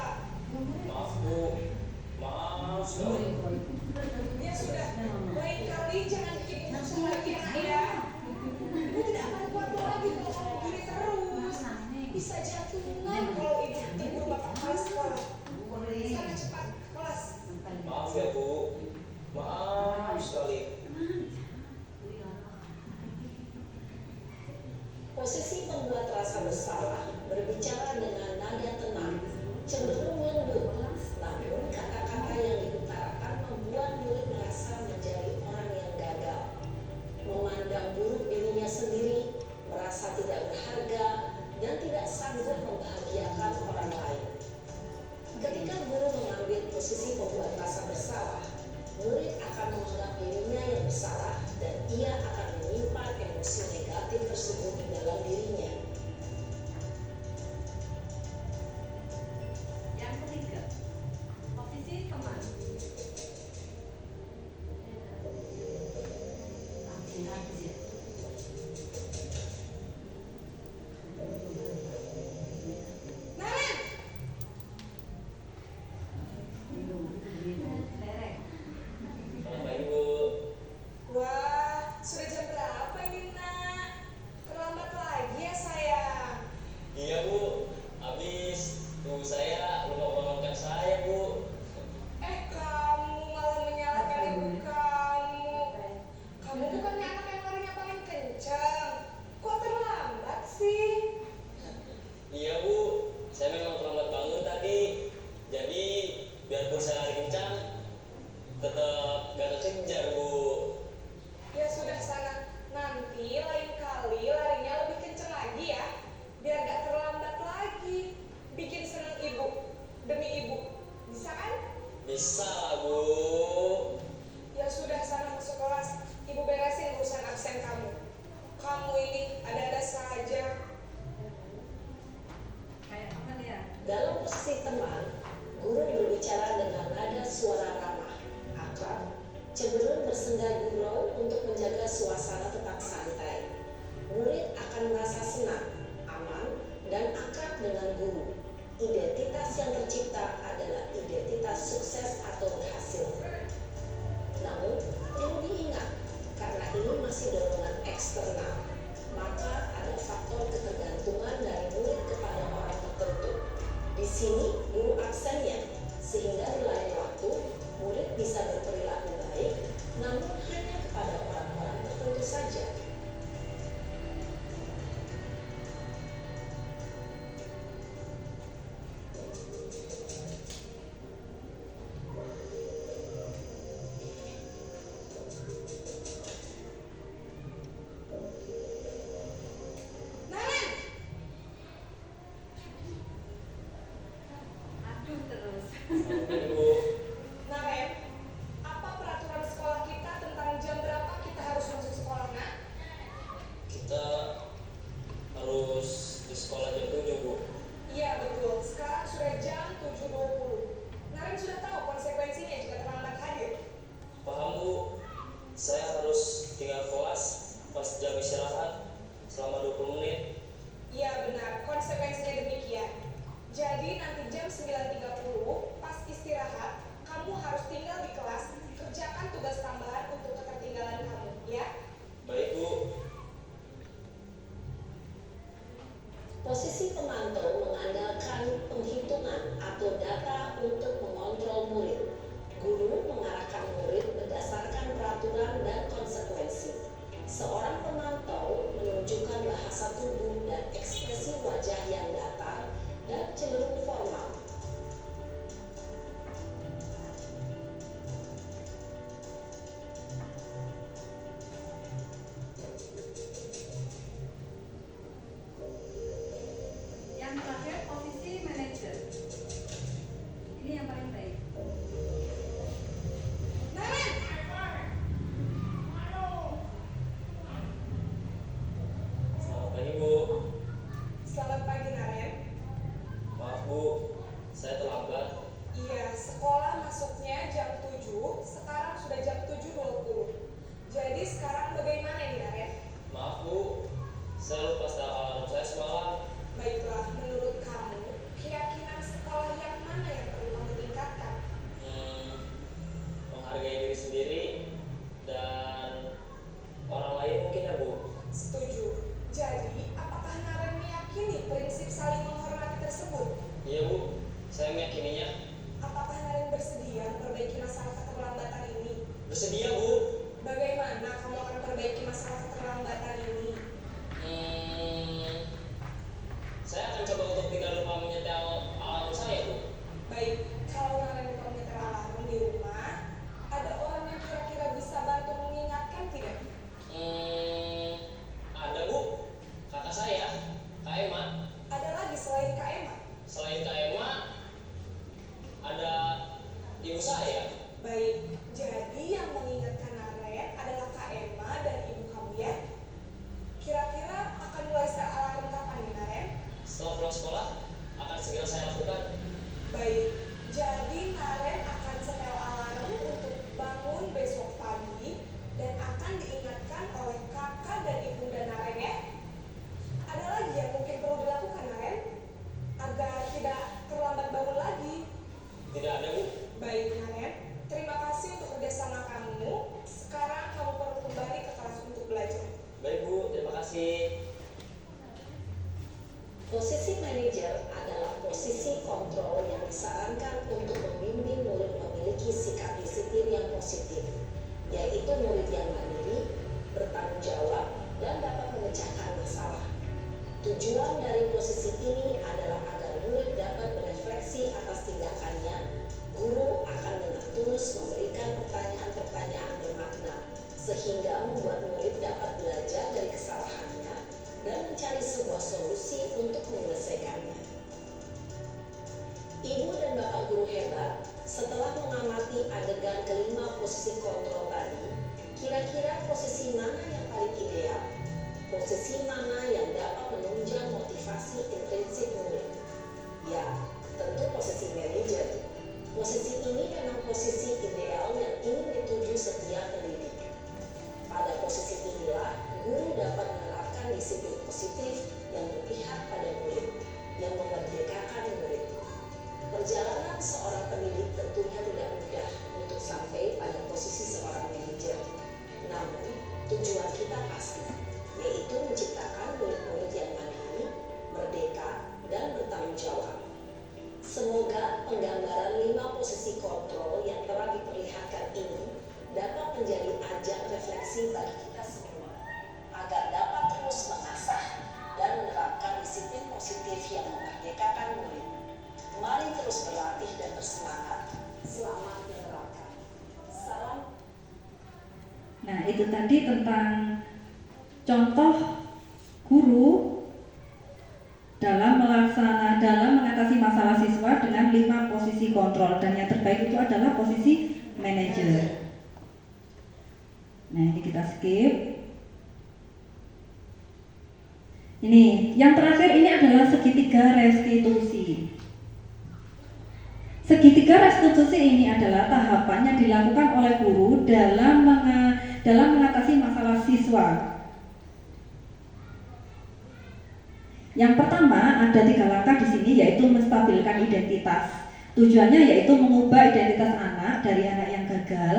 E: Maaf, Bu. Maaf sekali.
F: Ya sudah, lain kali jangan bikin ibu susah lagi ya. Ibu tidak akan kuat lagi kalau kamu begini terus. Bisa jantungan kalau ibu tegur bapak kepala sekolah. Sana cepat, kelas.
E: Maaf ya, Bu. Maaf sekali.
D: Posisi pembuat rasa bersalah berbicara dengan nada tenang, cenderung lembut, namun kata-kata yang diutarakan membuat murid merasa menjadi orang yang gagal, memandang buruk dirinya sendiri, merasa tidak berharga, dan tidak sanggup membahagiakan orang lain. Ketika guru mengambil posisi pembuat rasa bersalah, murid akan menganggap dirinya yang bersalah dan ia akan menyimpan emosi negatif tersebut di dalam dirinya.
C: Yang ketiga, posisi teman.
F: Naren,
E: Selamat pagi, Bu.
F: wah, sudah jam berapa ini, nak? Terlambat lagi ya, sayang.
E: Iya, Bu. Habis tuh saya lupa mengontrol saya, Bu.
F: Kamu malah menyalahkan ibu kamu. Kamu bukannya anak yang larinya paling kencang. Kok terlambat sih?
E: Iya, Bu. Saya memang terlambat bangun tadi. Jadi, biarpun saya lari kencang, tetap gak terkejar, Bu.
F: Ya sudah sana. Nanti lain kali larinya lebih kencang lagi ya. Biar gak terlambat lagi. Bikin senang ibu. Demi ibu. Bisa kan?
E: Bisa lah, Bu.
F: Ya sudah sana masuk kelas. Ibu beresin urusan absen kamu. Kamu ini ada-ada saja.
C: Kayak apa ya?
D: Dalam posisi teman, guru berbicara dengan nada suara ramah, akrab, cenderung bersenda gurau untuk menjaga suasana tetap santai. Murid akan merasa senang, aman, dan akrab dengan guru. Identitas yang tercipta adalah identitas sukses atau berhasil. Namun, perlu diingat, karena ini masih dorongan eksternal, maka ada faktor ketergantungan dari murid kepada orang tertentu. Di sini, guru absennya, sehingga di lain waktu, murid bisa berperilaku baik, namun hanya kepada orang-orang tertentu saja.
F: Naren,
C: Aduh terus.
E: Selamat pagi, Bu.
F: Naren, apa
E: saya harus tinggal kelas pas jam istirahat selama 20 menit.
F: Iya benar, konsekuensinya demikian. Jadi nanti jam 9.30 pas istirahat, kamu harus tinggal di kelas, kerjakan tugas tambahan untuk ketertinggalan kamu, ya?
E: Baik Bu.
D: Posisi pemantau mengandalkan penghitungan atau data untuk mengontrol murid. Guru mengarahkan murid berdasarkan peraturan dan konsekuensi. Seorang pemantau menunjukkan bahasa tubuh dan ekspresi wajah yang datar dan cenderung formal.
A: Yang terakhir posisi manajer. Ini yang paling baik.
E: Selamat pagi Bu.
F: Selamat pagi Naren.
E: Maaf Bu, saya terlambat.
F: Iya, sekolah masuknya jam 7, sekarang sudah jam 7.20. Jadi sekarang bagaimana nih Naren?
E: Maaf Bu, saya lupa setel alarm saya semalam.
F: Baiklah, menurut kamu, keyakinan sekolah yang mana yang perlu kamu tingkatkan?
E: Menghargai diri sendiri dan orang lain mungkin ya Bu.
F: Setuju. Jadi, apakah Naren meyakini prinsip saling menghormati tersebut?
E: Iya Bu, saya meyakininya.
F: Apakah Naren bersedia memperbaiki masalah keterlambatan ini?
E: Bersedia Bu.
F: Bagaimana kamu akan memperbaiki masalah keterlambatan ini?
E: Saya akan coba untuk tidak lupa menyetel alarm saya Bu.
F: Baik, kalau Naren lupa menyetel alarm di rumah, ada orang yang kira-kira bisa bantu mengingatkan tidak?
E: Ada Bu, kakak saya, Kak Emma.
F: Ada lagi selain Kak Emma?
E: Selain Kak Emma, ada ibu saya.
F: Baik, jadi yang mengingatkan Naren adalah Kak Emma dan ibu kamu ya? Kira-kira akan mulai setel alarm kapan nih Naren?
E: Setelah pulang sekolah, akan segera saya lakukan.
F: Baik, jadi Naren akan setel alarm untuk bangun besok pagi dan akan diingatkan oleh kakak dan ibunda Naren ya. Ada lagi yang mungkin perlu dilakukan Naren agar tidak terlambat bangun lagi.
E: Tidak ada Bu.
F: Baik Naren, terima kasih untuk kerjasama kamu. Sekarang kamu perlu kembali ke kelas untuk belajar.
E: Baik Bu, terima kasih.
D: Posisi manajer adalah posisi kontrol yang disarankan untuk membimbing murid memiliki sikap disiplin yang positif, yaitu murid yang mandiri, bertanggung jawab, dan dapat memecahkan masalah. Tujuan dari posisi ini adalah agar murid dapat berefleksi atas tindakannya. Guru akan dengan tulus memberikan pertanyaan-pertanyaan bermakna, sehingga membuat murid dapat belajar dari kesalahannya dan mencari sebuah solusi untuk menyelesaikannya. Ibu dan Bapak guru hebat, setelah mengamati adegan kelima posisi kontrol tadi, kira-kira posisi mana yang paling ideal? Posisi mana yang dapat menunjang motivasi intrinsik murid? Ya, tentu posisi manajer. Posisi ini memang posisi ideal yang ingin dituju setiap pendidik. Pada posisi inilah, guru dapat menerapkan disiplin positif yang berpihak pada murid, yang memerdekakan murid. Perjalanan seorang pendidik tentunya tidak mudah untuk sampai pada posisi seorang manajer. Namun, tujuan kita pasti, yaitu menciptakan murid-murid yang mandiri, merdeka, dan bertanggung jawab. Semoga penggambaran 5 posisi kontrol yang telah diperlihatkan ini dapat menjadi ajang refleksi bagi kita semua, agar dapat terus mengasah dan menerapkan disiplin positif yang memerdekakan murid. Mari terus berlatih dan bersemangat. Selamat menerapkan. Salam.
C: Nah, itu tadi tentang contoh guru dalam mengatasi masalah siswa dengan 5 posisi kontrol, dan yang terbaik itu adalah posisi manajer. Nah, ini kita skip. Ini yang terakhir, ini adalah segitiga restitusi. Segitiga restitusi ini adalah tahapan yang dilakukan oleh guru dalam Yang pertama, ada 3 langkah di sini, yaitu menstabilkan identitas. Tujuannya yaitu mengubah identitas anak dari anak yang gagal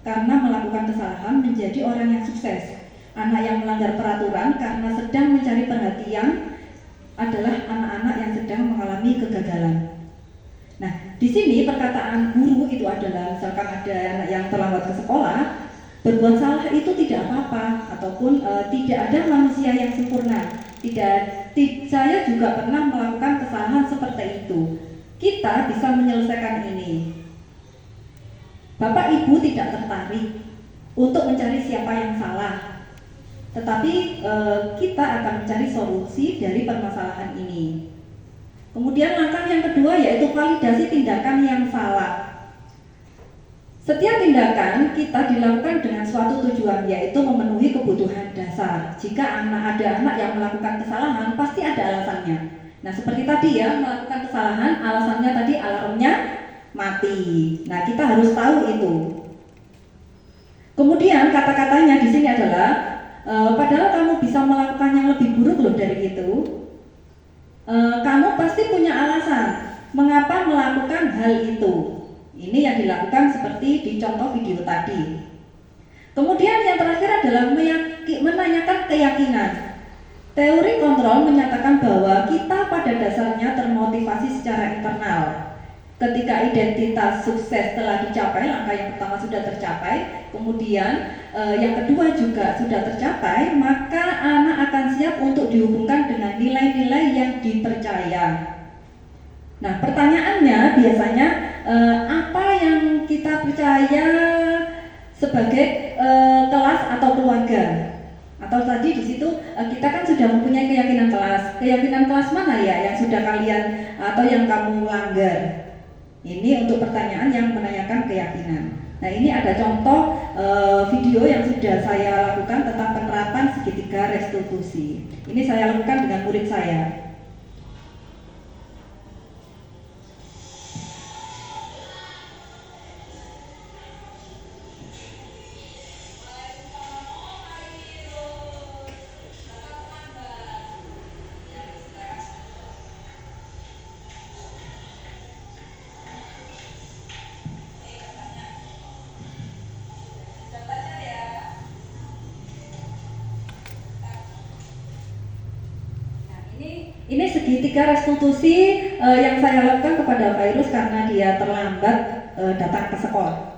C: karena melakukan kesalahan menjadi orang yang sukses. Anak yang melanggar peraturan karena sedang mencari perhatian adalah anak-anak yang sedang mengalami kegagalan. Nah, di sini perkataan guru itu adalah misalkan ada anak yang terlambat ke sekolah, berbuat salah itu tidak apa-apa, ataupun tidak ada manusia yang sempurna. Saya juga pernah melakukan kesalahan seperti itu. Kita bisa menyelesaikan ini. Bapak Ibu tidak tertarik untuk mencari siapa yang salah, tetapi kita akan mencari solusi dari permasalahan ini. Kemudian langkah yang kedua yaitu validasi tindakan yang salah. Setiap tindakan kita dilakukan dengan suatu tujuan, yaitu memenuhi kebutuhan dasar. Jika ada anak yang melakukan kesalahan, pasti ada alasannya. Nah, seperti tadi ya, melakukan kesalahan, alasannya tadi alarmnya mati. Nah, kita harus tahu itu. Kemudian kata-katanya di sini adalah, padahal kamu bisa melakukan yang lebih buruk loh dari itu. Kamu pasti punya alasan mengapa melakukan hal itu. Ini yang dilakukan seperti di contoh video tadi. Kemudian yang terakhir adalah menanyakan keyakinan. Teori kontrol menyatakan bahwa kita pada dasarnya termotivasi secara internal. Ketika identitas sukses telah dicapai, langkah yang pertama sudah tercapai, kemudian yang kedua juga sudah tercapai, maka anak akan siap untuk dihubungkan dengan nilai-nilai yang dipercaya. Nah, pertanyaannya biasanya apa yang kita percaya sebagai kelas atau keluarga? Atau tadi di situ kita kan sudah mempunyai keyakinan kelas. Keyakinan kelas mana ya yang sudah kalian atau yang kamu langgar? Ini untuk pertanyaan yang menanyakan keyakinan. Nah, ini ada contoh video yang sudah saya lakukan tentang penerapan segitiga restitusi. Ini saya lakukan dengan murid saya. Ini segitiga restitusi yang saya lakukan kepada Virus karena dia terlambat datang ke sekolah.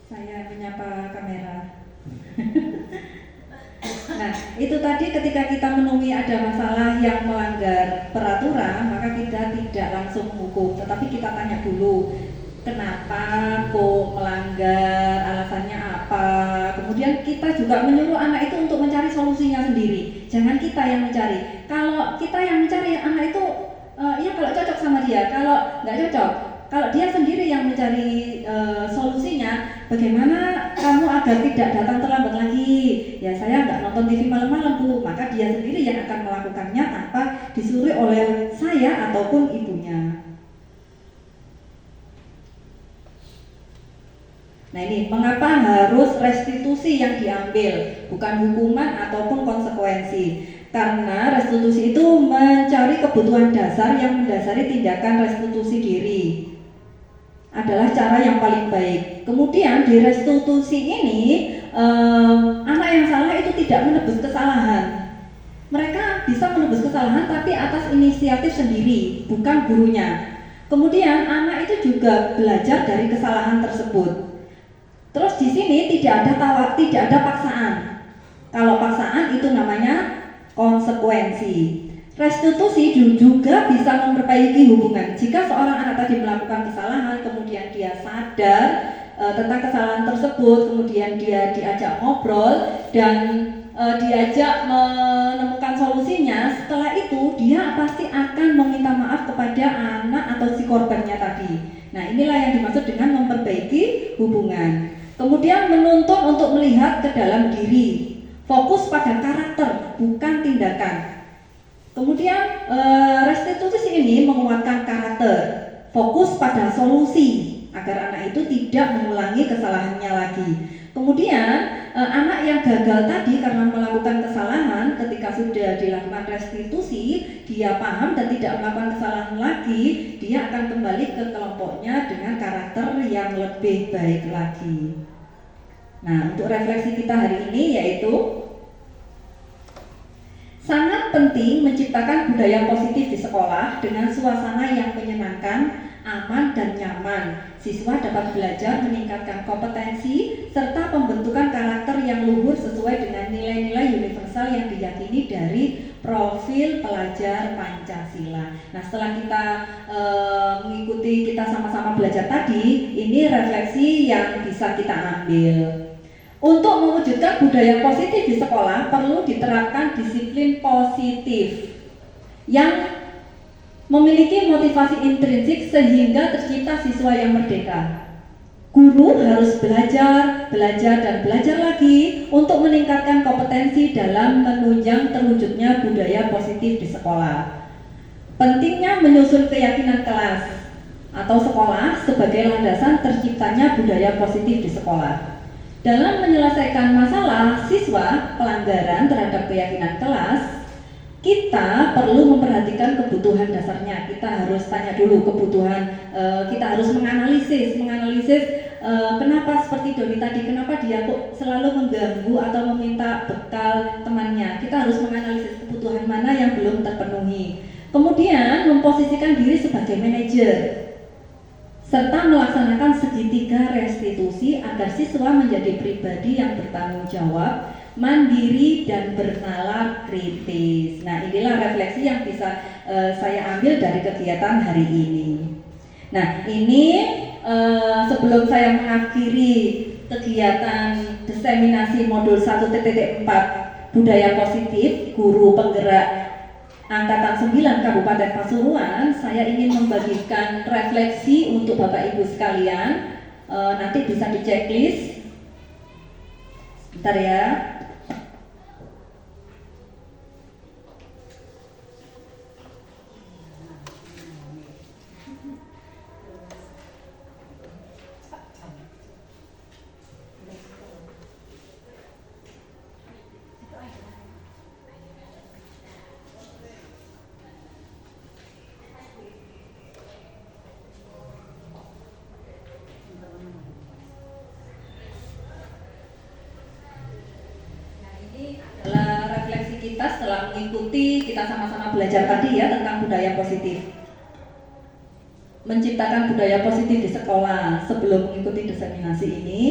C: Saya menyapa kamera. Nah, itu tadi ketika kita menemui ada masalah yang melanggar peraturan, maka kita tidak langsung menghukum, tetapi kita tanya dulu, kenapa kok melanggar, alasannya apa. Kemudian kita juga menyuruh anak itu untuk mencari solusinya sendiri. Jangan kita yang mencari. Kalau kita yang mencari, anak itu ya kalau cocok sama dia, kalau nggak cocok, kalau dia sendiri yang mencari solusinya, bagaimana kamu agar tidak datang terlambat lagi? Ya, saya nggak nonton TV malam-malam Bu. Maka dia sendiri yang akan melakukannya tanpa disuruh oleh saya ataupun ibunya. Nah ini mengapa harus restitusi yang diambil, bukan hukuman ataupun konsekuensi. Karena restitusi itu mencari kebutuhan dasar yang mendasari tindakan restitusi diri adalah cara yang paling baik. Kemudian di restitusi ini anak yang salah itu tidak menebus kesalahan. Mereka bisa menebus kesalahan tapi atas inisiatif sendiri, bukan gurunya. Kemudian anak itu juga belajar dari kesalahan tersebut. Terus di sini tidak ada paksaan. Kalau paksaan itu namanya konsekuensi. Restitusi juga bisa memperbaiki hubungan. Jika seorang anak tadi melakukan kesalahan, kemudian dia sadar tentang kesalahan tersebut, kemudian dia diajak ngobrol dan diajak menemukan solusinya, setelah itu dia pasti akan meminta maaf kepada anak atau si korbannya tadi. Nah inilah yang dimaksud dengan memperbaiki hubungan. Kemudian menuntun untuk melihat ke dalam diri, fokus pada karakter bukan tindakan. Kemudian restitusi ini menguatkan karakter, fokus pada solusi agar anak itu tidak mengulangi kesalahannya lagi. Kemudian anak yang gagal tadi karena melakukan kesalahan, ketika sudah dilakukan restitusi, dia paham dan tidak melakukan kesalahan lagi, dia akan kembali ke kelompoknya dengan karakter yang lebih baik lagi. Nah, untuk refleksi kita hari ini yaitu sangat penting menciptakan budaya positif di sekolah dengan suasana yang menyenangkan, aman dan nyaman. Siswa dapat belajar meningkatkan kompetensi serta pembentukan karakter yang luhur sesuai dengan nilai-nilai universal yang diyakini dari profil pelajar Pancasila. Nah, setelah kita mengikuti, kita sama-sama belajar tadi, ini refleksi yang bisa kita ambil. Untuk mewujudkan budaya positif di sekolah perlu diterapkan disiplin positif yang memiliki motivasi intrinsik sehingga tercipta siswa yang merdeka. Guru harus belajar dan belajar lagi untuk meningkatkan kompetensi dalam menunjang terwujudnya budaya positif di sekolah. Pentingnya menyusun keyakinan kelas atau sekolah sebagai landasan terciptanya budaya positif di sekolah. Dalam menyelesaikan masalah siswa pelanggaran terhadap keyakinan kelas, kita perlu memperhatikan kebutuhan dasarnya. Kita harus tanya dulu kebutuhan, kita harus menganalisis kenapa seperti Doni tadi, kenapa dia kok selalu mengganggu atau meminta bekal temannya. Kita harus menganalisis kebutuhan mana yang belum terpenuhi. Kemudian memposisikan diri sebagai manajer serta melaksanakan segitiga restitusi agar siswa menjadi pribadi yang bertanggung jawab, mandiri dan bernalar kritis. Nah, inilah refleksi yang bisa saya ambil dari kegiatan hari ini. Nah, ini sebelum saya mengakhiri kegiatan diseminasi modul 1.4 budaya positif guru penggerak Angkatan 9 Kabupaten Pasuruan, saya ingin membagikan refleksi untuk Bapak Ibu sekalian. Nanti bisa di checklist. Bentar ya. Kita setelah mengikuti, kita sama-sama belajar tadi ya tentang budaya positif, menciptakan budaya positif di sekolah. Sebelum mengikuti diseminasi ini,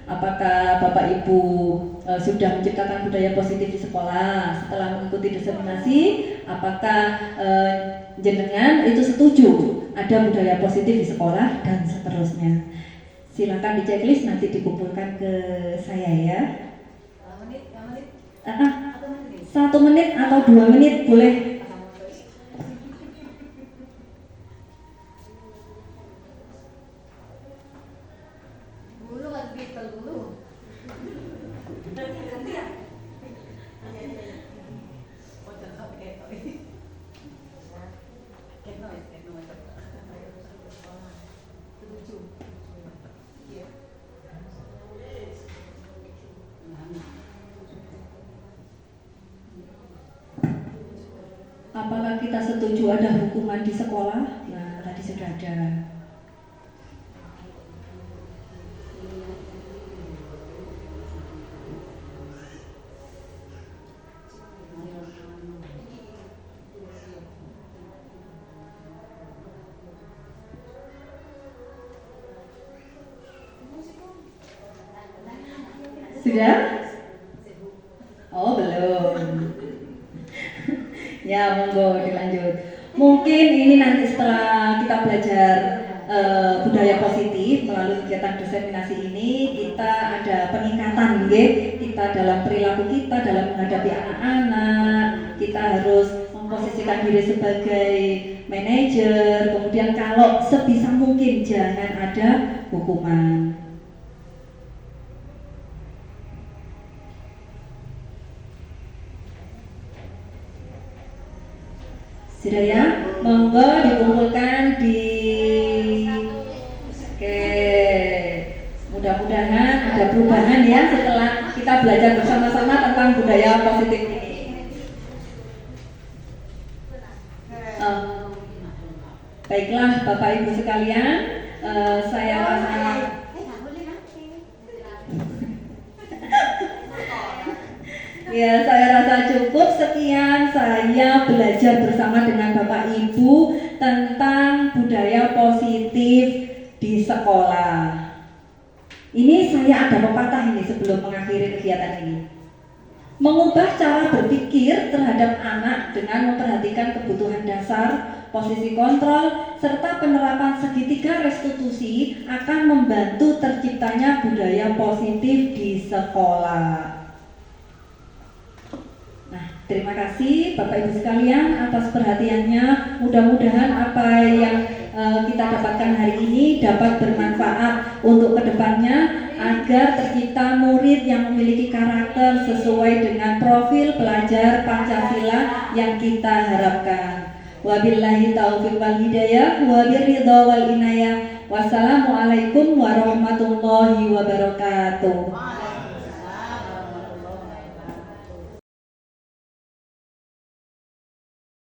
C: apakah Bapak Ibu sudah menciptakan budaya positif di sekolah? Setelah mengikuti diseminasi, apakah jenengan itu setuju ada budaya positif di sekolah dan seterusnya? Silakan di checklist, nanti dikumpulkan ke saya ya. 1 menit atau 2 menit boleh. Apakah kita setuju ada hukuman di sekolah? Nah, tadi sudah ada. Sudah? Oh, belum. Ya, monggo dilanjut. Mungkin ini nanti setelah kita belajar budaya positif melalui kegiatan diseminasi ini, kita ada peningkatan, kita dalam perilaku kita dalam menghadapi anak-anak. Kita harus memposisikan diri sebagai manajer. Kemudian kalau sebisa mungkin jangan ada hukuman. Sudah ya, monggo dikumpulkan di. Oke, mudah-mudahan ada perubahan ya setelah kita belajar bersama-sama tentang budaya positif ini. Baiklah Bapak Ibu sekalian, saya rasa ya, saya rasa cukup. Sekian saya belajar bersama dengan Bapak Ibu tentang budaya positif di sekolah. Ini saya ada pepatah ini sebelum mengakhiri kegiatan ini. Mengubah cara berpikir terhadap anak dengan memperhatikan kebutuhan dasar, posisi kontrol, serta penerapan segitiga restitusi akan membantu terciptanya budaya positif di sekolah. Terima kasih Bapak Ibu sekalian atas perhatiannya. Mudah-mudahan apa yang kita dapatkan hari ini dapat bermanfaat untuk kedepannya agar tercipta murid yang memiliki karakter sesuai dengan profil pelajar Pancasila yang kita harapkan. Wabillahi taufiq wal hidayah wa birridha wal inayah. Wassalamualaikum warahmatullahi wabarakatuh.